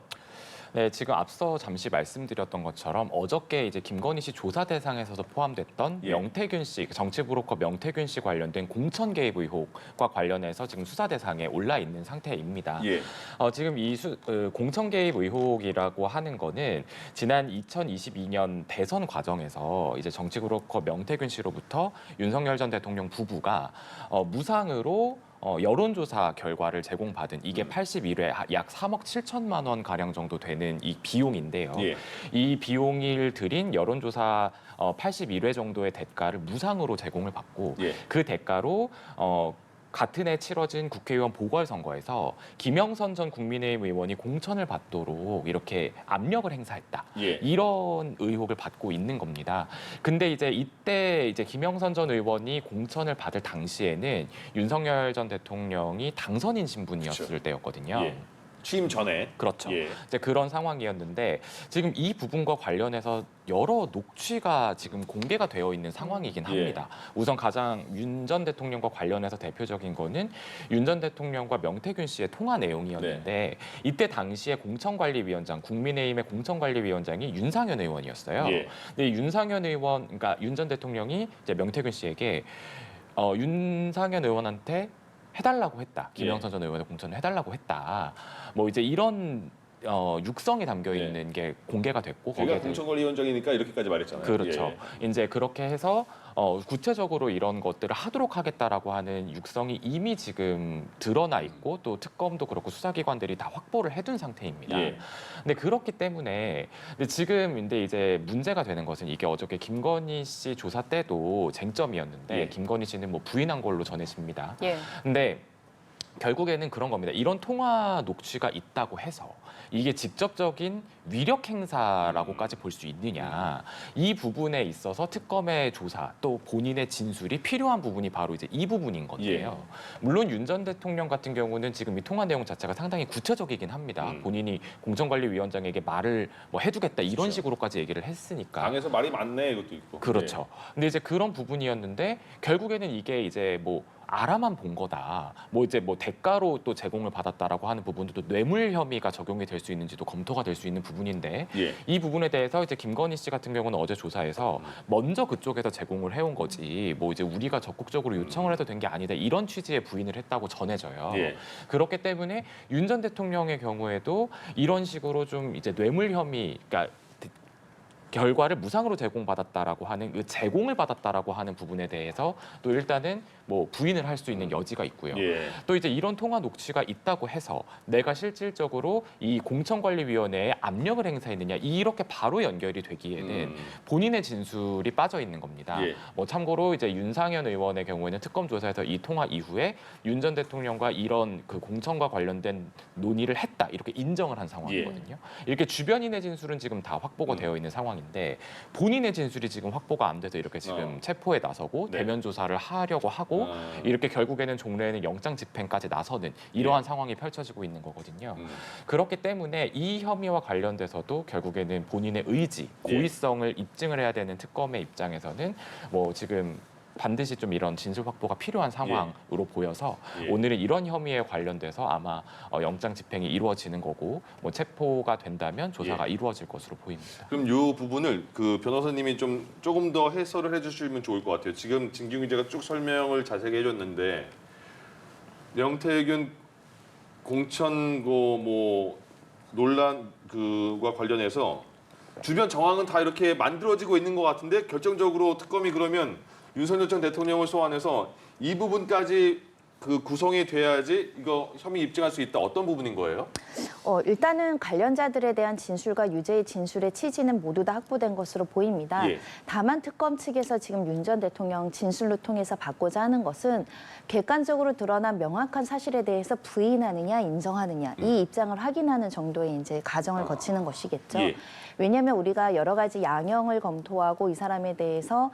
네, 지금 앞서 잠시 말씀드렸던 것처럼 어저께 이제 김건희 씨 조사 대상에서도 포함됐던 예. 명태균 씨, 정치 브로커 명태균 씨 관련된 공천 개입 의혹과 관련해서 지금 수사 대상에 올라 있는 상태입니다. 예. 지금 이 공천 개입 의혹이라고 하는 거는 지난 2022년 대선 과정에서 이제 정치 브로커 명태균 씨로부터 윤석열 전 대통령 부부가 무상으로 여론조사 결과를 제공받은 이게 81회 약 3억 7천만 원 가량 정도 되는 이 비용인데요. 예. 이 비용을 들인 여론조사 81회 정도의 대가를 무상으로 제공을 받고 예. 그 대가로 같은 해 치러진 국회의원 보궐선거에서 김영선 전 국민의힘 의원이 공천을 받도록 이렇게 압력을 행사했다. 예. 이런 의혹을 받고 있는 겁니다. 근데 이때 김영선 전 의원이 공천을 받을 당시에는 윤석열 전 대통령이 당선인 신분이었을 그렇죠. 때였거든요. 예. 취임 전에. 그렇죠. 예. 이제 그런 상황이었는데 지금 이 부분과 관련해서 여러 녹취가 지금 공개가 되어 있는 상황이긴 합니다. 우선 가장 윤 전 대통령과 관련해서 대표적인 거는 윤 전 대통령과 명태균 씨의 통화 내용이었는데 이때 당시에 공천관리위원장, 국민의힘의 공천관리위원장이 윤상현 의원이었어요. 예. 근데 윤상현 의원, 그러니까 윤 전 대통령이 이제 명태균 씨에게 윤상현 의원한테 해달라고 했다. 김영선 전 의원의 공천을 해달라고 했다. 뭐 이제 이런 육성이 담겨 있는 게 공개가 됐고 제가 공천관리위원장이니까 이렇게까지 말했잖아요. 그렇죠. 예. 이제 그렇게 해서 구체적으로 이런 것들을 하도록 하겠다라고 하는 육성이 이미 지금 드러나 있고 또 특검도 그렇고 수사기관들이 다 확보를 해둔 상태입니다. 예. 근데 그렇기 때문에 근데 이제 문제가 되는 것은 이게 어저께 김건희 씨 조사 때도 쟁점이었는데 예. 김건희 씨는 뭐 부인한 걸로 전해집니다. 예. 근데 결국에는 그런 겁니다. 이런 통화 녹취가 있다고 해서 이게 직접적인 위력 행사라고까지 볼 수 있느냐. 이 부분에 있어서 특검의 조사 또 본인의 진술이 필요한 부분이 바로 이제 이 부분인 건데요. 물론 윤 전 대통령 같은 경우는 지금 이 통화 내용 자체가 상당히 구체적이긴 합니다. 본인이 공천관리위원장에게 말을 뭐 해주겠다 이런 그렇죠. 식으로까지 얘기를 했으니까. 당에서 말이 많네 이것도 있고. 그렇죠. 근데 이제 그런 부분이었는데 결국에는 이게 이제 뭐 알아만 본 거다. 뭐 이제 뭐 대가로 또 제공을 받았다라고 하는 부분도 또 뇌물 혐의가 적용이 될 수 있는지도 검토가 될 수 있는 부분인데 예. 이 부분에 대해서 이제 김건희 씨 같은 경우는 어제 조사에서 먼저 그쪽에서 제공을 해온 거지 뭐 이제 우리가 적극적으로 요청을 해도 된 게 아니다 이런 취지의 부인을 했다고 전해져요. 예. 그렇기 때문에 윤 전 대통령의 경우에도 이런 식으로 좀 이제 뇌물 혐의, 그러니까 결과를 무상으로 제공받았다라고 하는 그 제공을 받았다라고 하는 부분에 대해서 또 일단은 뭐 부인을 할 수 있는 여지가 있고요. 예. 또 이제 이런 통화 녹취가 있다고 해서 내가 실질적으로 이 공천관리위원회에 압력을 행사했느냐 이렇게 바로 연결이 되기에는 본인의 진술이 빠져 있는 겁니다. 예. 뭐 참고로 이제 윤상현 의원의 경우에는 특검 조사에서 이 통화 이후에 윤 전 대통령과 이런 그 공천과 관련된 논의를 했다 이렇게 인정을 한 상황이거든요. 이렇게 주변인의 진술은 지금 다 확보가 되어 있는 상황인데 본인의 진술이 지금 확보가 안 돼서 이렇게 지금 체포에 나서고 네. 대면 조사를 하려고 하고 이렇게 결국에는 종래에는 영장 집행까지 나서는 이러한 상황이 펼쳐지고 있는 거거든요. 그렇기 때문에 이 혐의와 관련돼서도 결국에는 본인의 의지, 고의성을 입증을 해야 되는 특검의 입장에서는 뭐 지금 반드시 좀 이런 진술 확보가 필요한 상황으로 보여서 오늘은 이런 혐의에 관련돼서 아마 영장 집행이 이루어지는 거고 뭐 체포가 된다면 조사가 이루어질 것으로 보입니다. 그럼 이 부분을 그 변호사님이 좀 조금 더 해설을 해주시면 좋을 것 같아요. 지금 진규 기자가 쭉 설명을 자세히 해줬는데 명태균 공천고 뭐 논란 그와 관련해서 주변 정황은 다 이렇게 만들어지고 있는 것 같은데 결정적으로 특검이 그러면 윤석열 전 대통령을 소환해서 이 부분까지 그 구성이 돼야지 이거 혐의 입증할 수 있다. 어떤 부분인 거예요? 일단은 관련자들에 대한 진술과 유죄의 진술의 취지는 모두 다 확보된 것으로 보입니다. 예. 다만 특검 측에서 지금 윤 전 대통령 진술로 통해서 받고자 하는 것은 객관적으로 드러난 명확한 사실에 대해서 부인하느냐 인정하느냐 이 입장을 확인하는 정도의 이제 과정을 거치는 것이겠죠. 예. 왜냐하면 우리가 여러 가지 양형을 검토하고 이 사람에 대해서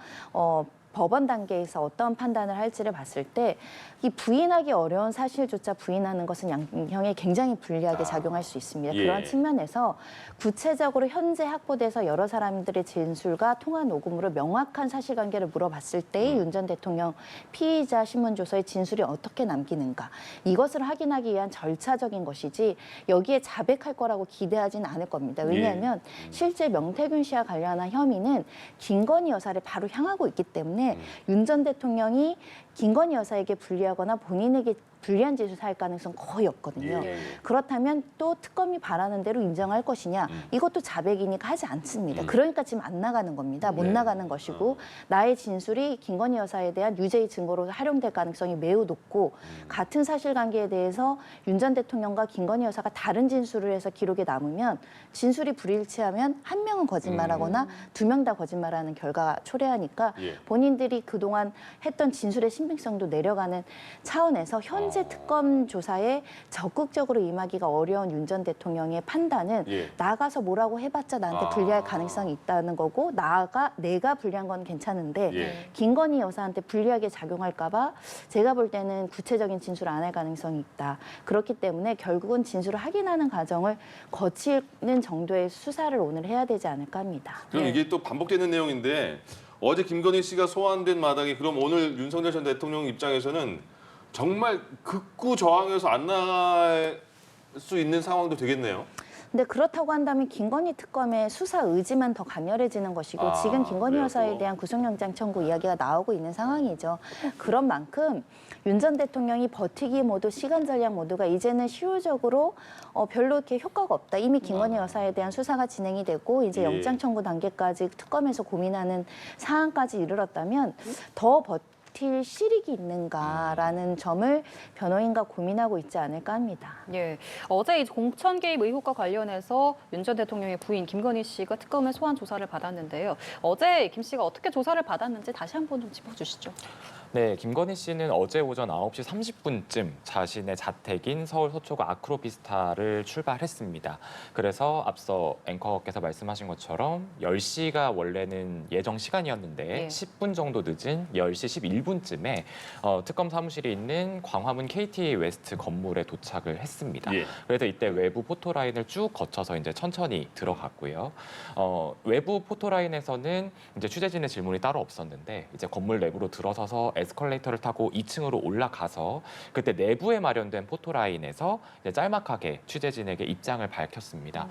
법원 단계에서 어떤 판단을 할지를 봤을 때 이 부인하기 어려운 사실조차 부인하는 것은 양형에 굉장히 불리하게 작용할 수 있습니다. 예. 그런 측면에서 구체적으로 현재 확보돼서 여러 사람들의 진술과 통화 녹음으로 명확한 사실관계를 물어봤을 때의 윤 전 대통령 피의자 신문조서의 진술이 어떻게 남기는가 이것을 확인하기 위한 절차적인 것이지 여기에 자백할 거라고 기대하지는 않을 겁니다. 왜냐하면 실제 명태균 씨와 관련한 혐의는 김건희 여사를 바로 향하고 있기 때문에 윤 전 대통령이 김건희 여사에게 불리하거나 본인에게 불리한 짓을 할 가능성 거의 없거든요. 그렇다면 또 특검이 바라는 대로 인정할 것이냐 이것도 자백이니까 하지 않습니다. 그러니까 지금 안 나가는 겁니다. 못 나가는 것이고 나의 진술이 김건희 여사에 대한 유죄의 증거로 활용될 가능성이 매우 높고 같은 사실관계에 대해서 윤 전 대통령과 김건희 여사가 다른 진술을 해서 기록에 남으면 진술이 불일치하면 한 명은 거짓말하거나 두 명 다 거짓말하는 결과가 초래하니까 본인들이 그동안 했던 진술의 신빙성도 내려가는 차원에서 현재 특검 조사에 적극적으로 임하기가 어려운 윤 전 대통령의 판단은 나가서 뭐라고 해봤자 나한테 불리할 가능성이 있다는 거고 내가 불리한 건 괜찮은데 김건희 여사한테 불리하게 작용할까 봐 제가 볼 때는 구체적인 진술을 안 할 가능성이 있다. 그렇기 때문에 결국은 진술을 확인하는 과정을 거치는 정도의 수사를 오늘 해야 되지 않을까 합니다. 그럼 이게 또 반복되는 내용인데 어제 김건희 씨가 소환된 마당에 그럼 오늘 윤석열 전 대통령 입장에서는 정말 극구 저항해서 안 나갈 수 있는 상황도 되겠네요. 근데 그렇다고 한다면 김건희 특검의 수사 의지만 더 강렬해지는 것이고 지금 김건희 그래요, 여사에 또. 대한 구속영장 청구 이야기가 나오고 있는 상황이죠. 그런 만큼 윤 전 대통령이 버티기 모드, 시간 전략 모드가 이제는 시효적으로 별로 이렇게 효과가 없다. 이미 김건희 여사에 대한 수사가 진행이 되고 이제 영장 청구 단계까지 특검에서 고민하는 상황까지 이르렀다면 더 버틸 실익이 있는가라는 점을 변호인과 고민하고 있지 않을까 합니다. 예, 어제 이 공천 개입 의혹과 관련해서 윤 전 대통령의 부인 김건희 씨가 특검의 소환 조사를 받았는데요. 어제 김 씨가 어떻게 조사를 받았는지 다시 한번 좀 짚어주시죠. 네, 김건희 씨는 어제 오전 9시 30분쯤 자신의 자택인 서울 서초구 아크로비스타를 출발했습니다. 그래서 앞서 앵커께서 말씀하신 것처럼 10시가 원래는 예정 시간이었는데 10분 정도 늦은 10시 11분쯤에 특검 사무실이 있는 광화문 KT 웨스트 건물에 도착을 했습니다. 그래서 이때 외부 포토라인을 쭉 거쳐서 이제 천천히 들어갔고요. 외부 포토라인에서는 이제 취재진의 질문이 따로 없었는데 이제 건물 내부로 들어서서 에스컬레이터를 타고 2층으로 올라가서 그때 내부에 마련된 포토라인에서 이제 짤막하게 취재진에게 입장을 밝혔습니다.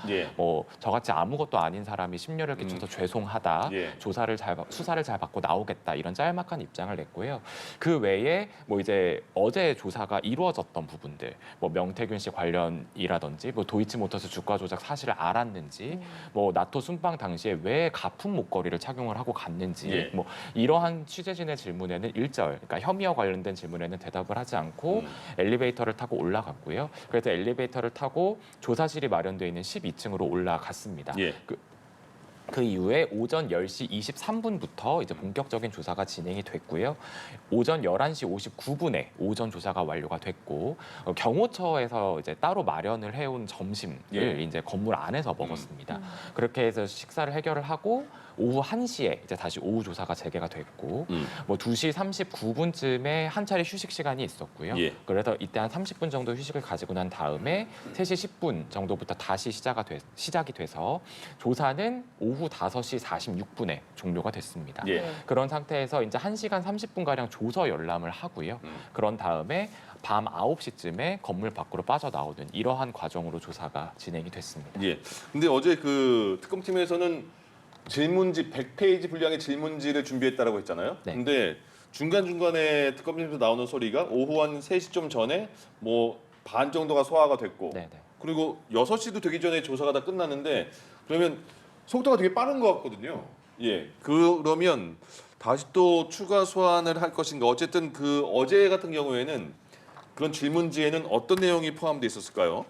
저같이 아무것도 아닌 사람이 심려를 끼쳐서 죄송하다. 수사를 잘 받고 나오겠다. 이런 짤막한 입장을 냈고요. 그 외에 뭐 이제 어제 조사가 이루어졌던 부분들, 뭐 명태균 씨 관련이라든지 뭐 도이치모터스 주가 조작 사실을 알았는지, 뭐 나토 순방 당시에 왜 가품 목걸이를 착용을 하고 갔는지, 뭐 이러한 취재진의 질문에는 그러니까 혐의와 관련된 질문에는 대답을 하지 않고 엘리베이터를 타고 올라갔고요. 그래서 엘리베이터를 타고 조사실이 마련되어 있는 12층으로 올라갔습니다. 그 이후에 오전 10시 23분부터 이제 본격적인 조사가 진행이 됐고요. 오전 11시 59분에 오전 조사가 완료가 됐고 경호처에서 이제 따로 마련을 해온 점심을 이제 건물 안에서 먹었습니다. 그렇게 해서 식사를 해결을 하고 오후 1시에 이제 다시 오후 조사가 재개가 됐고 뭐 2시 39분쯤에 한 차례 휴식 시간이 있었고요. 그래서 이때 한 30분 정도 휴식을 가지고 난 다음에 3시 10분 정도부터 다시 시작이 돼서 조사는 오후 5시 46분에 종료가 됐습니다. 그런 상태에서 이제 1시간 30분가량 조서 열람을 하고요. 그런 다음에 밤 9시쯤에 건물 밖으로 빠져나오는 이러한 과정으로 조사가 진행이 됐습니다. 근데 어제 그 특검팀에서는 질문지 100페이지 분량의 질문지를 준비했다라고 했잖아요. 근데 중간중간에 특검팀에서 나오는 소리가 오후 한 3시 좀 전에 뭐 반 정도가 소화가 됐고 그리고 6시도 되기 전에 조사가 다 끝났는데 그러면 속도가 되게 빠른 것 같거든요. 그러면 다시 또 추가 소환을 할 것인가. 어쨌든 그 어제 같은 경우에는 그런 질문지에는 어떤 내용이 포함되어 있었을까요?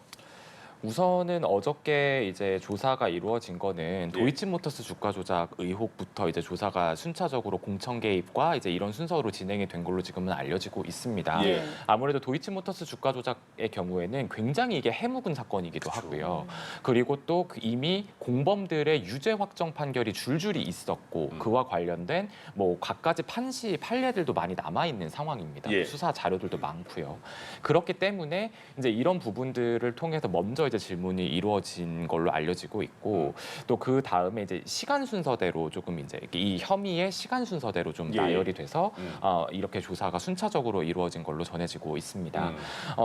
우선은 어저께 이제 조사가 이루어진 거는 예. 도이치모터스 주가 조작 의혹부터 이제 조사가 순차적으로 공천 개입과 이제 이런 순서로 진행이 된 걸로 지금은 알려지고 있습니다. 예. 아무래도 도이치모터스 주가 조작의 경우에는 굉장히 이게 해묵은 사건이기도 하고요. 그리고 또 이미 공범들의 유죄 확정 판결이 줄줄이 있었고 그와 관련된 뭐 갖가지 판례들도 많이 남아 있는 상황입니다. 예. 수사 자료들도 많고요. 그렇기 때문에 이제 이런 부분들을 통해서 먼저 이제 질문이 이루어진 걸로 알려지고 있고 또 그 다음에 이제 시간 순서대로 조금 이제 이 혐의의 시간 순서대로 좀 예. 나열이 돼서 이렇게 조사가 순차적으로 이루어진 걸로 전해지고 있습니다.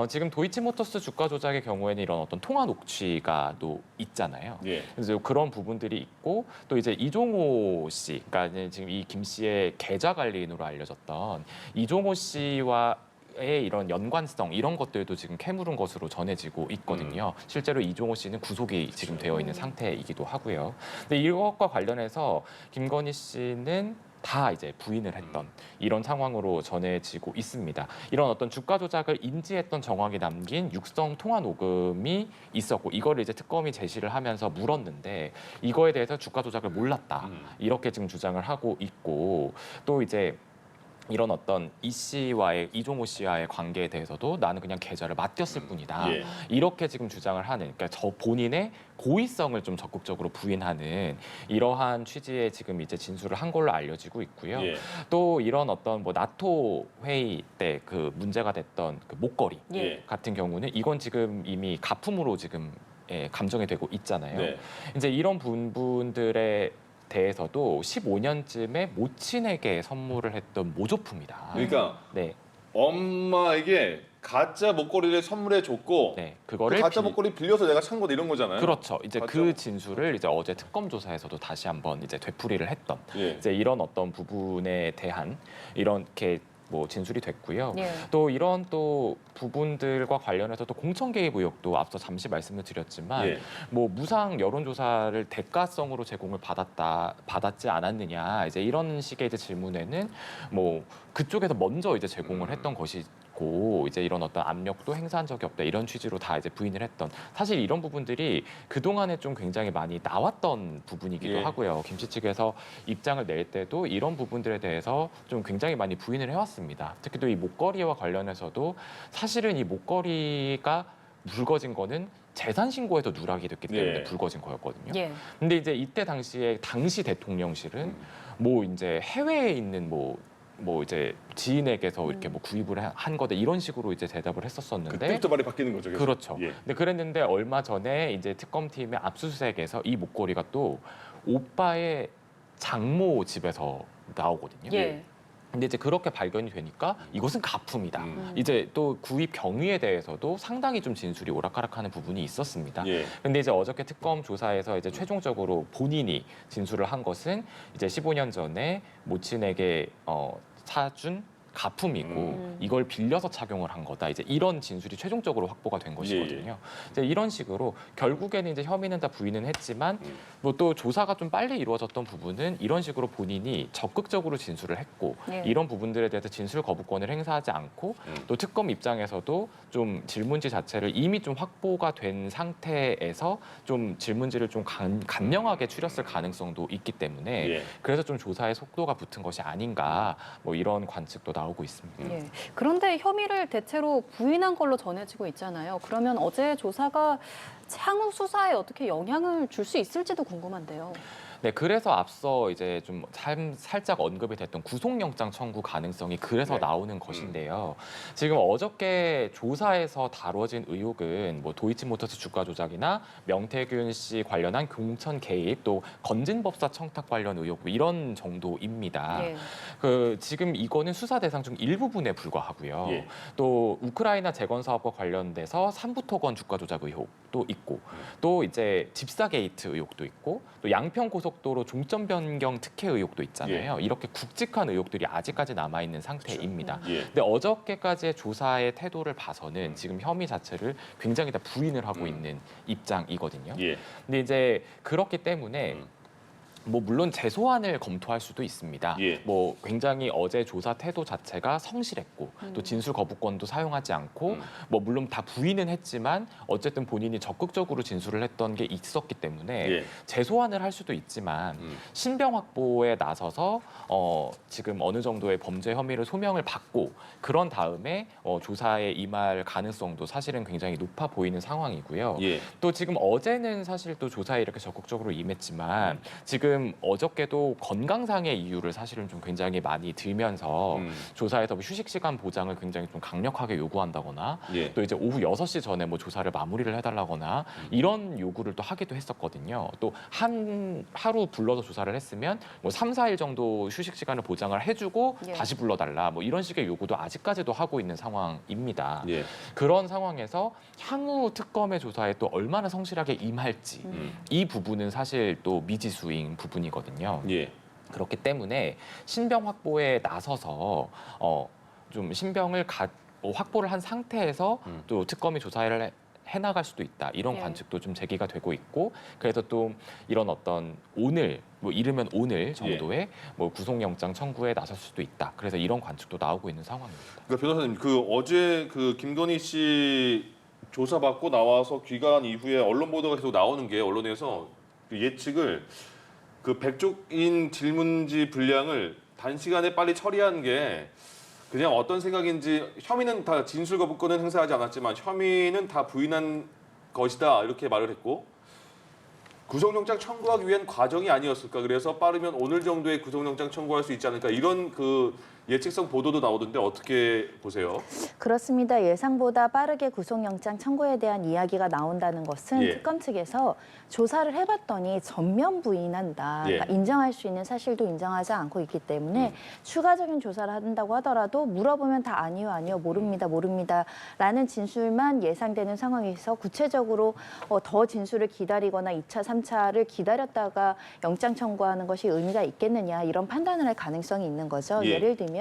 지금 도이치모터스 주가 조작의 경우에는 이런 어떤 통화 녹취가 또 있잖아요. 예. 그래서 그런 부분들이 있고 또 이제 이종호 씨, 그러니까 지금 이 김 씨의 계좌 관리인으로 알려졌던 이종호 씨와 의 이런 연관성 이런 것들도 지금 캐물은 것으로 전해지고 있거든요. 실제로 이종호 씨는 구속이 지금 되어 있는 상태이기도 하고요. 근데 이것과 관련해서 김건희 씨는 다 이제 부인을 했던 이런 상황으로 전해지고 있습니다. 이런 어떤 주가 조작을 인지했던 정황이 남긴 육성 통화 녹음이 있었고 이거를 이제 특검이 제시를 하면서 물었는데 이거에 대해서 주가 조작을 몰랐다 이렇게 지금 주장을 하고 있고 또 이제 이런 어떤 이종호 씨와의 관계에 대해서도 나는 그냥 계좌를 맡겼을 뿐이다. 예. 이렇게 지금 주장을 하는, 그러니까 저 본인의 고의성을 좀 적극적으로 부인하는 이러한 취지의 지금 이제 진술을 한 걸로 알려지고 있고요. 예. 또 이런 어떤 뭐 나토 회의 때 그 문제가 됐던 그 목걸이 예. 같은 경우는 이건 지금 이미 가품으로 지금 감정이 되고 있잖아요. 네. 이제 이런 부분들의 대해서도 15년쯤에 모친에게 선물을 했던 모조품이다. 그러니까 네, 엄마에게 가짜 목걸이를 선물해 줬고 네, 그 그거를 가짜 목걸이 빌려서 내가 찬 거다 이런 거잖아요. 그렇죠. 이제 가짜 그 진술을 이제 어제 특검 조사에서도 다시 한번 이제 되풀이를 했던 예. 이제 이런 어떤 부분에 대한 이렇게 뭐 진술이 됐고요. 예. 또 이런 또 부분들과 관련해서 또 공천 개입 의혹도 앞서 잠시 말씀을 드렸지만 예. 뭐 무상 여론조사를 대가성으로 제공을 받았지 않았느냐 이제 이런 식의 이제 질문에는 뭐 그쪽에서 먼저 이제 제공을 했던 것이고 이제 이런 어떤 압력도 행사한 적이 없다 이런 취지로 다 이제 부인을 했던 사실 이런 부분들이 그 동안에 좀 굉장히 많이 나왔던 부분이기도 예. 하고요. 김 씨 측에서 입장을 낼 때도 이런 부분들에 대해서 좀 굉장히 많이 부인을 해왔습니다. 특히 또 이 목걸이와 관련해서도 사실은 이 목걸이가 묽어진 거는 재산 신고에서 누락이 됐기 때문에 예. 붉어진 거였거든요. 예. 근데 이제 이때 당시에 당시 대통령실은 뭐 이제 해외에 있는 뭐 이제 지인에게서 이렇게 뭐 구입을 한 거다 이런 식으로 이제 대답을 했었었는데 그때부터 말이 바뀌는 거죠. 계속. 그렇죠. 예. 근데 그랬는데 얼마 전에 이제 특검팀의 압수수색에서 이 목걸이가 또 오빠의 장모 집에서 나오거든요. 예. 근데 이제 그렇게 발견이 되니까 이것은 가품이다. 이제 또 구입 경위에 대해서도 상당히 좀 진술이 오락가락하는 부분이 있었습니다. 예. 근데 이제 어저께 특검 조사에서 이제 최종적으로 본인이 진술을 한 것은 이제 15년 전에 모친에게 사준 가품이고 이걸 빌려서 착용을 한 거다. 이제 이런 진술이 최종적으로 확보가 된 것이거든요. 이제 이런 식으로 결국에는 이제 혐의는 다 부인은 했지만 뭐 또 조사가 좀 빨리 이루어졌던 부분은 이런 식으로 본인이 적극적으로 진술을 했고 예. 이런 부분들에 대해서 진술 거부권을 행사하지 않고 또 특검 입장에서도 좀 질문지 자체를 이미 좀 확보가 된 상태에서 좀 질문지를 좀 간명하게 추렸을 가능성도 있기 때문에 예. 그래서 좀 조사의 속도가 붙은 것이 아닌가 뭐 이런 관측도 나오고 있습니다. 예. 그런데 혐의를 대체로 부인한 걸로 전해지고 있잖아요. 그러면 어제 조사가 향후 수사에 어떻게 영향을 줄 수 있을지도 궁금한데요. 네, 그래서 앞서 이제 좀 살짝 언급이 됐던 구속영장 청구 가능성이 그래서 네. 나오는 것인데요. 지금 어저께 조사에서 다뤄진 의혹은 뭐 도이치모터스 주가 조작이나 명태균 씨 관련한 공천 개입 또 건진법사 청탁 관련 의혹 뭐 이런 정도입니다. 예. 그 지금 이거는 수사 대상 중 일부분에 불과하고요. 예. 또 우크라이나 재건 사업과 관련돼서 삼부토건 주가 조작 의혹도 있고 또 이제 집사 게이트 의혹도 있고 또 양평 고속도로 종점 변경 특혜 의혹도 있잖아요. 이렇게 굵직한 의혹들이 아직까지 남아 있는 상태입니다. 예. 근데 어저께까지의 조사의 태도를 봐서는 지금 혐의 자체를 굉장히 다 부인을 하고 있는 입장이거든요. 예. 근데 이제 그렇기 때문에 뭐 물론 재소환을 검토할 수도 있습니다. 예. 뭐 굉장히 어제 조사 태도 자체가 성실했고 또 진술 거부권도 사용하지 않고 뭐 물론 다 부인은 했지만 어쨌든 본인이 적극적으로 진술을 했던 게 있었기 때문에 예. 재소환을 할 수도 있지만 신병 확보에 나서서 지금 어느 정도의 범죄 혐의를 소명을 받고 그런 다음에 조사에 임할 가능성도 사실은 굉장히 높아 보이는 상황이고요. 예. 또 지금 어제는 사실 또 조사에 이렇게 적극적으로 임했지만 지금 어저께도 건강상의 이유를 사실은 좀 굉장히 많이 들면서 조사에서 뭐 휴식 시간 보장을 굉장히 좀 강력하게 요구한다거나 예. 또 이제 오후 6시 전에 뭐 조사를 마무리를 해달라거나 이런 요구를 또 하기도 했었거든요. 또 하루 불러서 조사를 했으면 뭐 3, 4일 정도 휴식 시간을 보장을 해주고 예. 다시 불러달라 뭐 이런 식의 요구도 아직까지도 하고 있는 상황입니다. 예. 그런 상황에서 향후 특검의 조사에 또 얼마나 성실하게 임할지 이 부분은 사실 또 미지수인 부분이거든요. 예. 그렇기 때문에 신병 확보에 나서서 좀 신병을 확보를 한 상태에서 또 특검이 조사를 해나갈 수도 있다. 이런 예. 관측도 좀 제기가 되고 있고 그래서 또 이런 어떤 오늘 뭐 이르면 오늘 정도의 뭐 구속영장 청구에 나설 수도 있다. 그래서 이런 관측도 나오고 있는 상황입니다. 그러니까 변호사님 그 어제 그 김건희 씨 조사받고 나와서 귀가한 이후에 언론 보도가 계속 나오는 게 언론에서 그 예측을 그 100쪽인 질문지 분량을 단시간에 빨리 처리한 게 그냥 어떤 생각인지 혐의는 다 진술 거부권은 행사하지 않았지만 혐의는 다 부인한 것이다 이렇게 말을 했고 구속영장 청구하기 위한 과정이 아니었을까 그래서 빠르면 오늘 정도에 구속영장 청구할 수 있지 않을까 이런 그 예측성 보도도 나오던데 어떻게 보세요? 그렇습니다. 예상보다 빠르게 구속영장 청구에 대한 이야기가 나온다는 것은 예. 특검 측에서 조사를 해봤더니 전면 부인한다. 예. 그러니까 인정할 수 있는 사실도 인정하지 않고 있기 때문에 추가적인 조사를 한다고 하더라도 물어보면 다 아니요 모릅니다 라는 진술만 예상되는 상황에서 구체적으로 더 진술을 기다리거나 2차, 3차를 기다렸다가 영장 청구하는 것이 의미가 있겠느냐 이런 판단을 할 가능성이 있는 거죠. 예. 예를 들면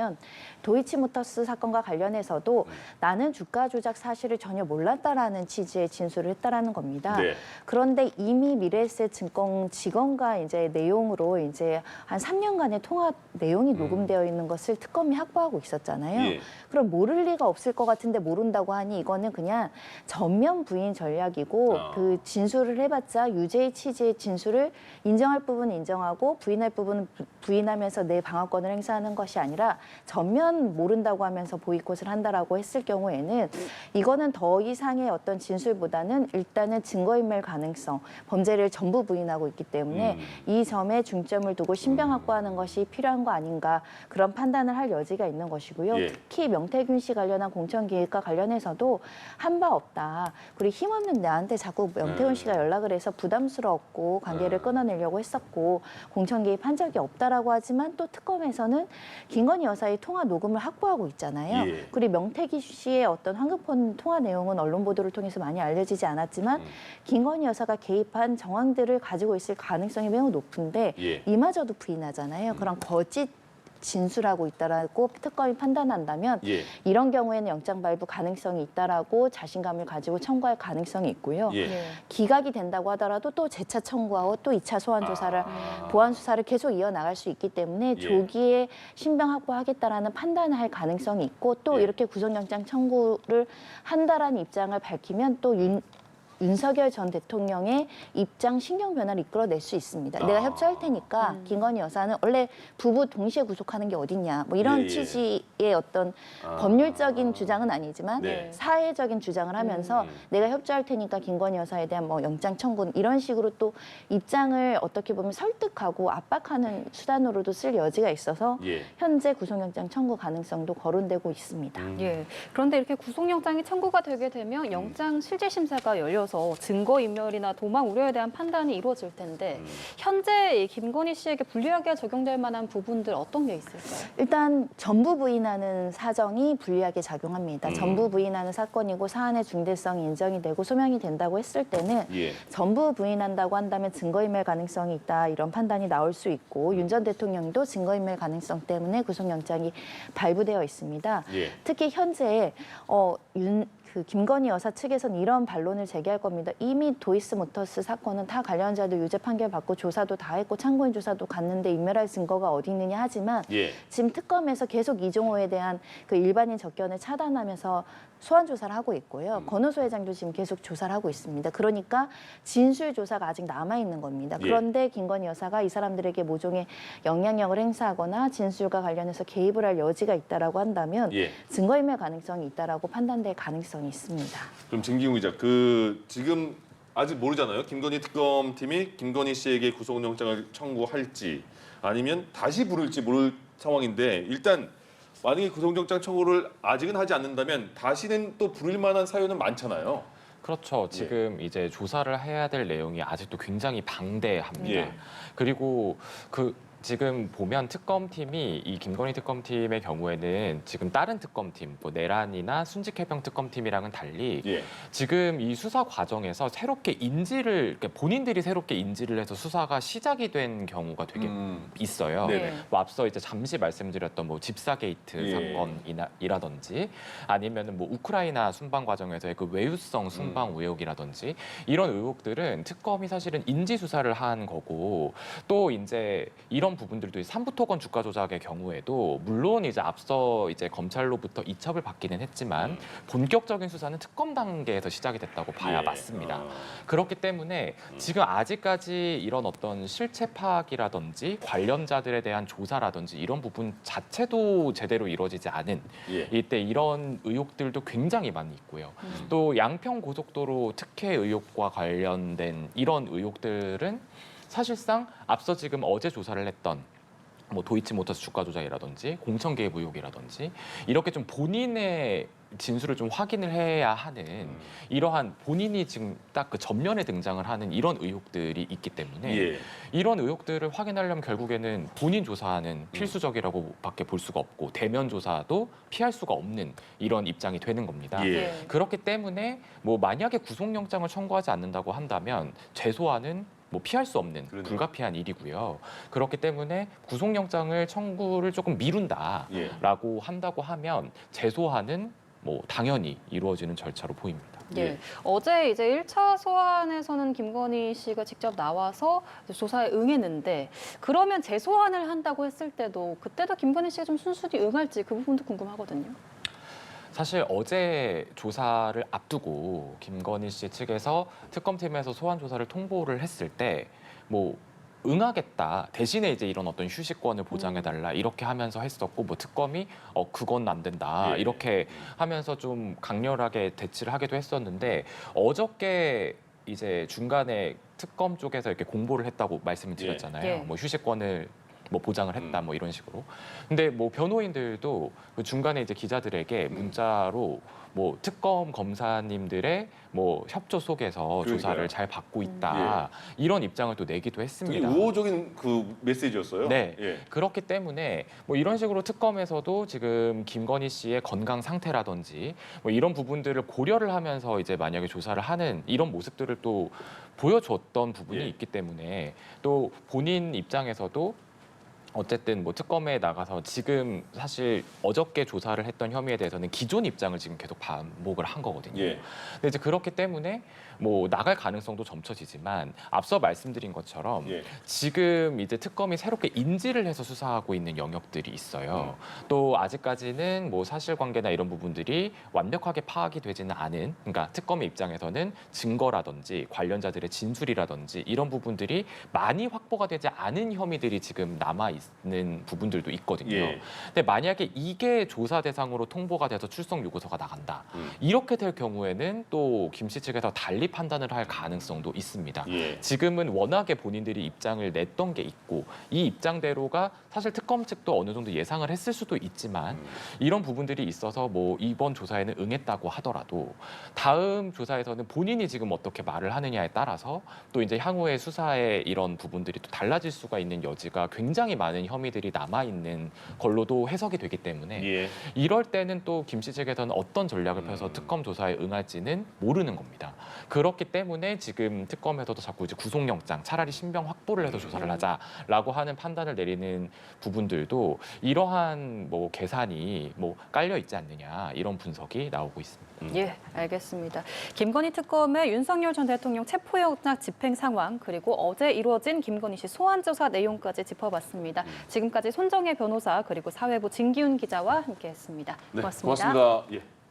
도이치모터스 사건과 관련해서도 나는 주가 조작 사실을 전혀 몰랐다라는 취지의 진술을 했다라는 겁니다. 네. 그런데 이미 미래에셋증권 직원과 이제 내용으로 이제 한 3년간의 통화 내용이 녹음되어 있는 것을 특검이 확보하고 있었잖아요. 예. 그럼 모를 리가 없을 것 같은데 모른다고 하니 이거는 그냥 전면 부인 전략이고 그 진술을 해봤자 유죄의 취지의 진술을 인정할 부분은 인정하고 부인할 부분은 부인하면서 내 방어권을 행사하는 것이 아니라 전면 모른다고 하면서 보이콧을 한다라고 했을 경우에는 이거는 더 이상의 어떤 진술보다는 일단은 증거인멸 가능성, 범죄를 전부 부인하고 있기 때문에 이 점에 중점을 두고 신병 확보하는 것이 필요한 거 아닌가 그런 판단을 할 여지가 있는 것이고요. 예. 특히 명태균 씨 관련한 공천기획과 관련해서도 한 바 없다. 그리고 힘없는 나한테 자꾸 명태균 씨가 연락을 해서 부담스럽고 관계를 끊어내려고 했었고 공천 개입한 적이 없다라고 하지만 또 특검에서는 김건희 여사의 통화 녹음을 확보하고 있잖아요. 예. 그리고 명태균 씨의 어떤 황급한 통화 내용은 언론 보도를 통해서 많이 알려지지 않았지만 김건희 여사가 개입한 정황들을 가지고 있을 가능성이 매우 높은데 예. 이마저도 부인하잖아요. 그런 거짓 진술하고 있다라고 특검이 판단한다면 예. 이런 경우에는 영장 발부 가능성이 있다라고 자신감을 가지고 청구할 가능성이 있고요. 예. 예. 기각이 된다고 하더라도 또 재차 청구하고 또 2차 소환 조사를 보완 수사를 계속 이어나갈 수 있기 때문에 예. 조기에 신병 확보하겠다라는 판단을 할 가능성이 있고 또 예. 이렇게 구속영장 청구를 한다라는 입장을 밝히면 또 윤석열 전 대통령의 입장 신경 변화를 이끌어낼 수 있습니다. 내가 협조할 테니까 김건희 여사는 원래 부부 동시에 구속하는 게 어딨냐 뭐 이런 예, 예. 취지의 어떤 법률적인 주장은 아니지만 네. 사회적인 주장을 하면서 내가 협조할 테니까 김건희 여사에 대한 뭐 영장 청구 이런 식으로 또 입장을 어떻게 보면 설득하고 압박하는 수단으로도 쓸 여지가 있어서 예. 현재 구속영장 청구 가능성도 거론되고 있습니다. 예. 그런데 이렇게 구속영장이 청구가 되게 되면 영장 실질 심사가 열려서 증거인멸이나 도망 우려에 대한 판단이 이루어질 텐데 현재 이 김건희 씨에게 불리하게 적용될 만한 부분들 어떤 게 있을까요? 일단 전부 부인하는 사정이 불리하게 작용합니다. 전부 부인하는 사건이고 사안의 중대성이 인정이 되고 소명이 된다고 했을 때는 예. 전부 부인한다고 한다면 증거인멸 가능성이 있다 이런 판단이 나올 수 있고 윤 전 대통령도 증거인멸 가능성 때문에 구속영장이 발부되어 있습니다. 예. 특히 현재 그 김건희 여사 측에서는 이런 반론을 제기할 겁니다. 이미 도이치모터스 사건은 타 관련자들 유죄 판결 받고 조사도 다 했고 참고인 조사도 갔는데 인멸할 증거가 어디 있느냐 하지만 예. 지금 특검에서 계속 이종호에 대한 그 일반인 접견을 차단하면서 소환 조사를 하고 있고요. 권오수 회장도 지금 계속 조사를 하고 있습니다. 그러니까 진술 조사가 아직 남아 있는 겁니다. 예. 그런데 김건희 여사가 이 사람들에게 모종의 영향력을 행사하거나 진술과 관련해서 개입을 할 여지가 있다라고 한다면 예. 증거인멸 가능성이 있다라고 판단될 가능성이 있습니다. 그럼 진기웅 기자, 지금 아직 모르잖아요. 김건희 특검팀이 김건희 씨에게 구속영장을 청구할지 아니면 다시 부를지 모를 상황인데 일단 만약에 구속영장 청구를 아직은 하지 않는다면 다시는 또 부를 만한 사유는 많잖아요. 그렇죠. 지금 이제 조사를 해야 될 내용이 아직도 굉장히 방대합니다. 예. 그리고 지금 보면 특검팀이 이 김건희 특검팀의 경우에는 지금 다른 특검팀, 뭐 내란이나 순직해병 특검팀이랑은 달리 예. 지금 이 수사 과정에서 새롭게 그러니까 본인들이 새롭게 인지를 해서 수사가 시작이 된 경우가 되게 있어요. 네네. 뭐 앞서 이제 잠시 말씀드렸던 뭐 집사 게이트 예. 사건이라든지 아니면은 뭐 우크라이나 순방 과정에서의 그 외유성 순방 의혹이라든지 이런 의혹들은 특검이 사실은 인지 수사를 한 거고 또 이제 이런 부분들도 삼부토건 주가 조작의 경우에도 물론 이제 앞서 이제 검찰로부터 이첩을 받기는 했지만 본격적인 수사는 특검 단계에서 시작이 됐다고 봐야 예. 맞습니다. 그렇기 때문에 지금 아직까지 이런 어떤 실체 파악이라든지 관련자들에 대한 조사라든지 이런 부분 자체도 제대로 이루어지지 않은 예. 이때 이런 의혹들도 굉장히 많이 있고요. 또 양평 고속도로 특혜 의혹과 관련된 이런 의혹들은 사실상 앞서 지금 어제 조사를 했던 뭐 도이치모터스 주가 조작이라든지 공천 개입 의혹이라든지 이렇게 좀 본인의 진술을 좀 확인을 해야 하는 이러한 본인이 지금 딱 그 전면에 등장을 하는 이런 의혹들이 있기 때문에 예. 이런 의혹들을 확인하려면 결국에는 본인 조사는 필수적이라고밖에 볼 수가 없고 대면 조사도 피할 수가 없는 이런 입장이 되는 겁니다. 예. 그렇기 때문에 뭐 만약에 구속영장을 청구하지 않는다고 한다면 재소하는 뭐 피할 수 없는 그러네요. 불가피한 일이고요. 그렇기 때문에 구속영장을 청구를 조금 미룬다라고 한다고 하면 재소하는 뭐 당연히 이루어지는 절차로 보입니다. 예. 어제 이제 1차 소환에서는 김건희 씨가 직접 나와서 조사에 응했는데 그러면 재소환을 한다고 했을 때도 그때도 김건희 씨가 좀 순순히 응할지 그 부분도 궁금하거든요. 사실 어제 조사를 앞두고 김건희 씨 측에서 특검팀에서 소환 조사를 통보를 했을 때 뭐 응하겠다 대신에 이제 이런 어떤 휴식권을 보장해달라 이렇게 하면서 했었고 뭐 특검이 그건 안 된다 예. 이렇게 하면서 좀 강렬하게 대치를 하기도 했었는데 어저께 이제 중간에 특검 쪽에서 이렇게 공보를 했다고 말씀을 드렸잖아요. 예. 뭐 휴식권을 뭐 보장을 했다 뭐 이런 식으로. 근데 뭐 변호인들도 그 중간에 이제 기자들에게 문자로 뭐 특검 검사님들의 뭐 협조 속에서 그러니까요. 조사를 잘 받고 있다 이런 입장을 또 내기도 되게 했습니다. 우호적인 그 메시지였어요. 네. 예. 그렇기 때문에 뭐 이런 식으로 특검에서도 지금 김건희 씨의 건강 상태라든지 뭐 이런 부분들을 고려를 하면서 이제 만약에 조사를 하는 이런 모습들을 또 보여줬던 부분이 예. 있기 때문에 또 본인 입장에서도 어쨌든 뭐 특검에 나가서 지금 사실 어저께 조사를 했던 혐의에 대해서는 기존 입장을 지금 계속 반복을 한 거거든요. 예. 근데 이제 그렇기 때문에 뭐 나갈 가능성도 점쳐지지만 앞서 말씀드린 것처럼 예. 지금 이제 특검이 새롭게 인지를 해서 수사하고 있는 영역들이 있어요. 또 아직까지는 뭐 사실관계나 이런 부분들이 완벽하게 파악이 되지는 않은, 그러니까 특검의 입장에서는 증거라든지 관련자들의 진술이라든지 이런 부분들이 많이 확보가 되지 않은 혐의들이 지금 남아 있는 부분들도 있거든요. 예. 근데 만약에 이게 조사 대상으로 통보가 돼서 출석 요구서가 나간다. 이렇게 될 경우에는 또 김 씨 측에서 달리 판단을 할 가능성도 있습니다. 예. 지금은 워낙에 본인들이 입장을 냈던 게 있고 이 입장대로가 사실 특검 측도 어느 정도 예상을 했을 수도 있지만 이런 부분들이 있어서 뭐 이번 조사에는 응했다고 하더라도 다음 조사에서는 본인이 지금 어떻게 말을 하느냐에 따라서 또 이제 향후의 수사의 이런 부분들이 또 달라질 수가 있는 여지가 굉장히 많은 많은 혐의들이 남아 있는 걸로도 해석이 되기 때문에 예. 이럴 때는 또 김씨 측에서는 어떤 전략을 펴서 특검 조사에 응할지는 모르는 겁니다. 그렇기 때문에 지금 특검에서도 자꾸 이제 구속영장, 차라리 신병 확보를 해서 조사를 하자라고 하는 판단을 내리는 부분들도 이러한 뭐 계산이 뭐 깔려 있지 않느냐 이런 분석이 나오고 있습니다. 예, 알겠습니다. 김건희 특검의 윤석열 전 대통령 체포영장 집행 상황 그리고 어제 이루어진 김건희 씨 소환 조사 내용까지 짚어봤습니다. 지금까지 손정혜 변호사 그리고 사회부 진기훈 기자와 함께했습니다. 네, 고맙습니다. 고맙습니다. 예.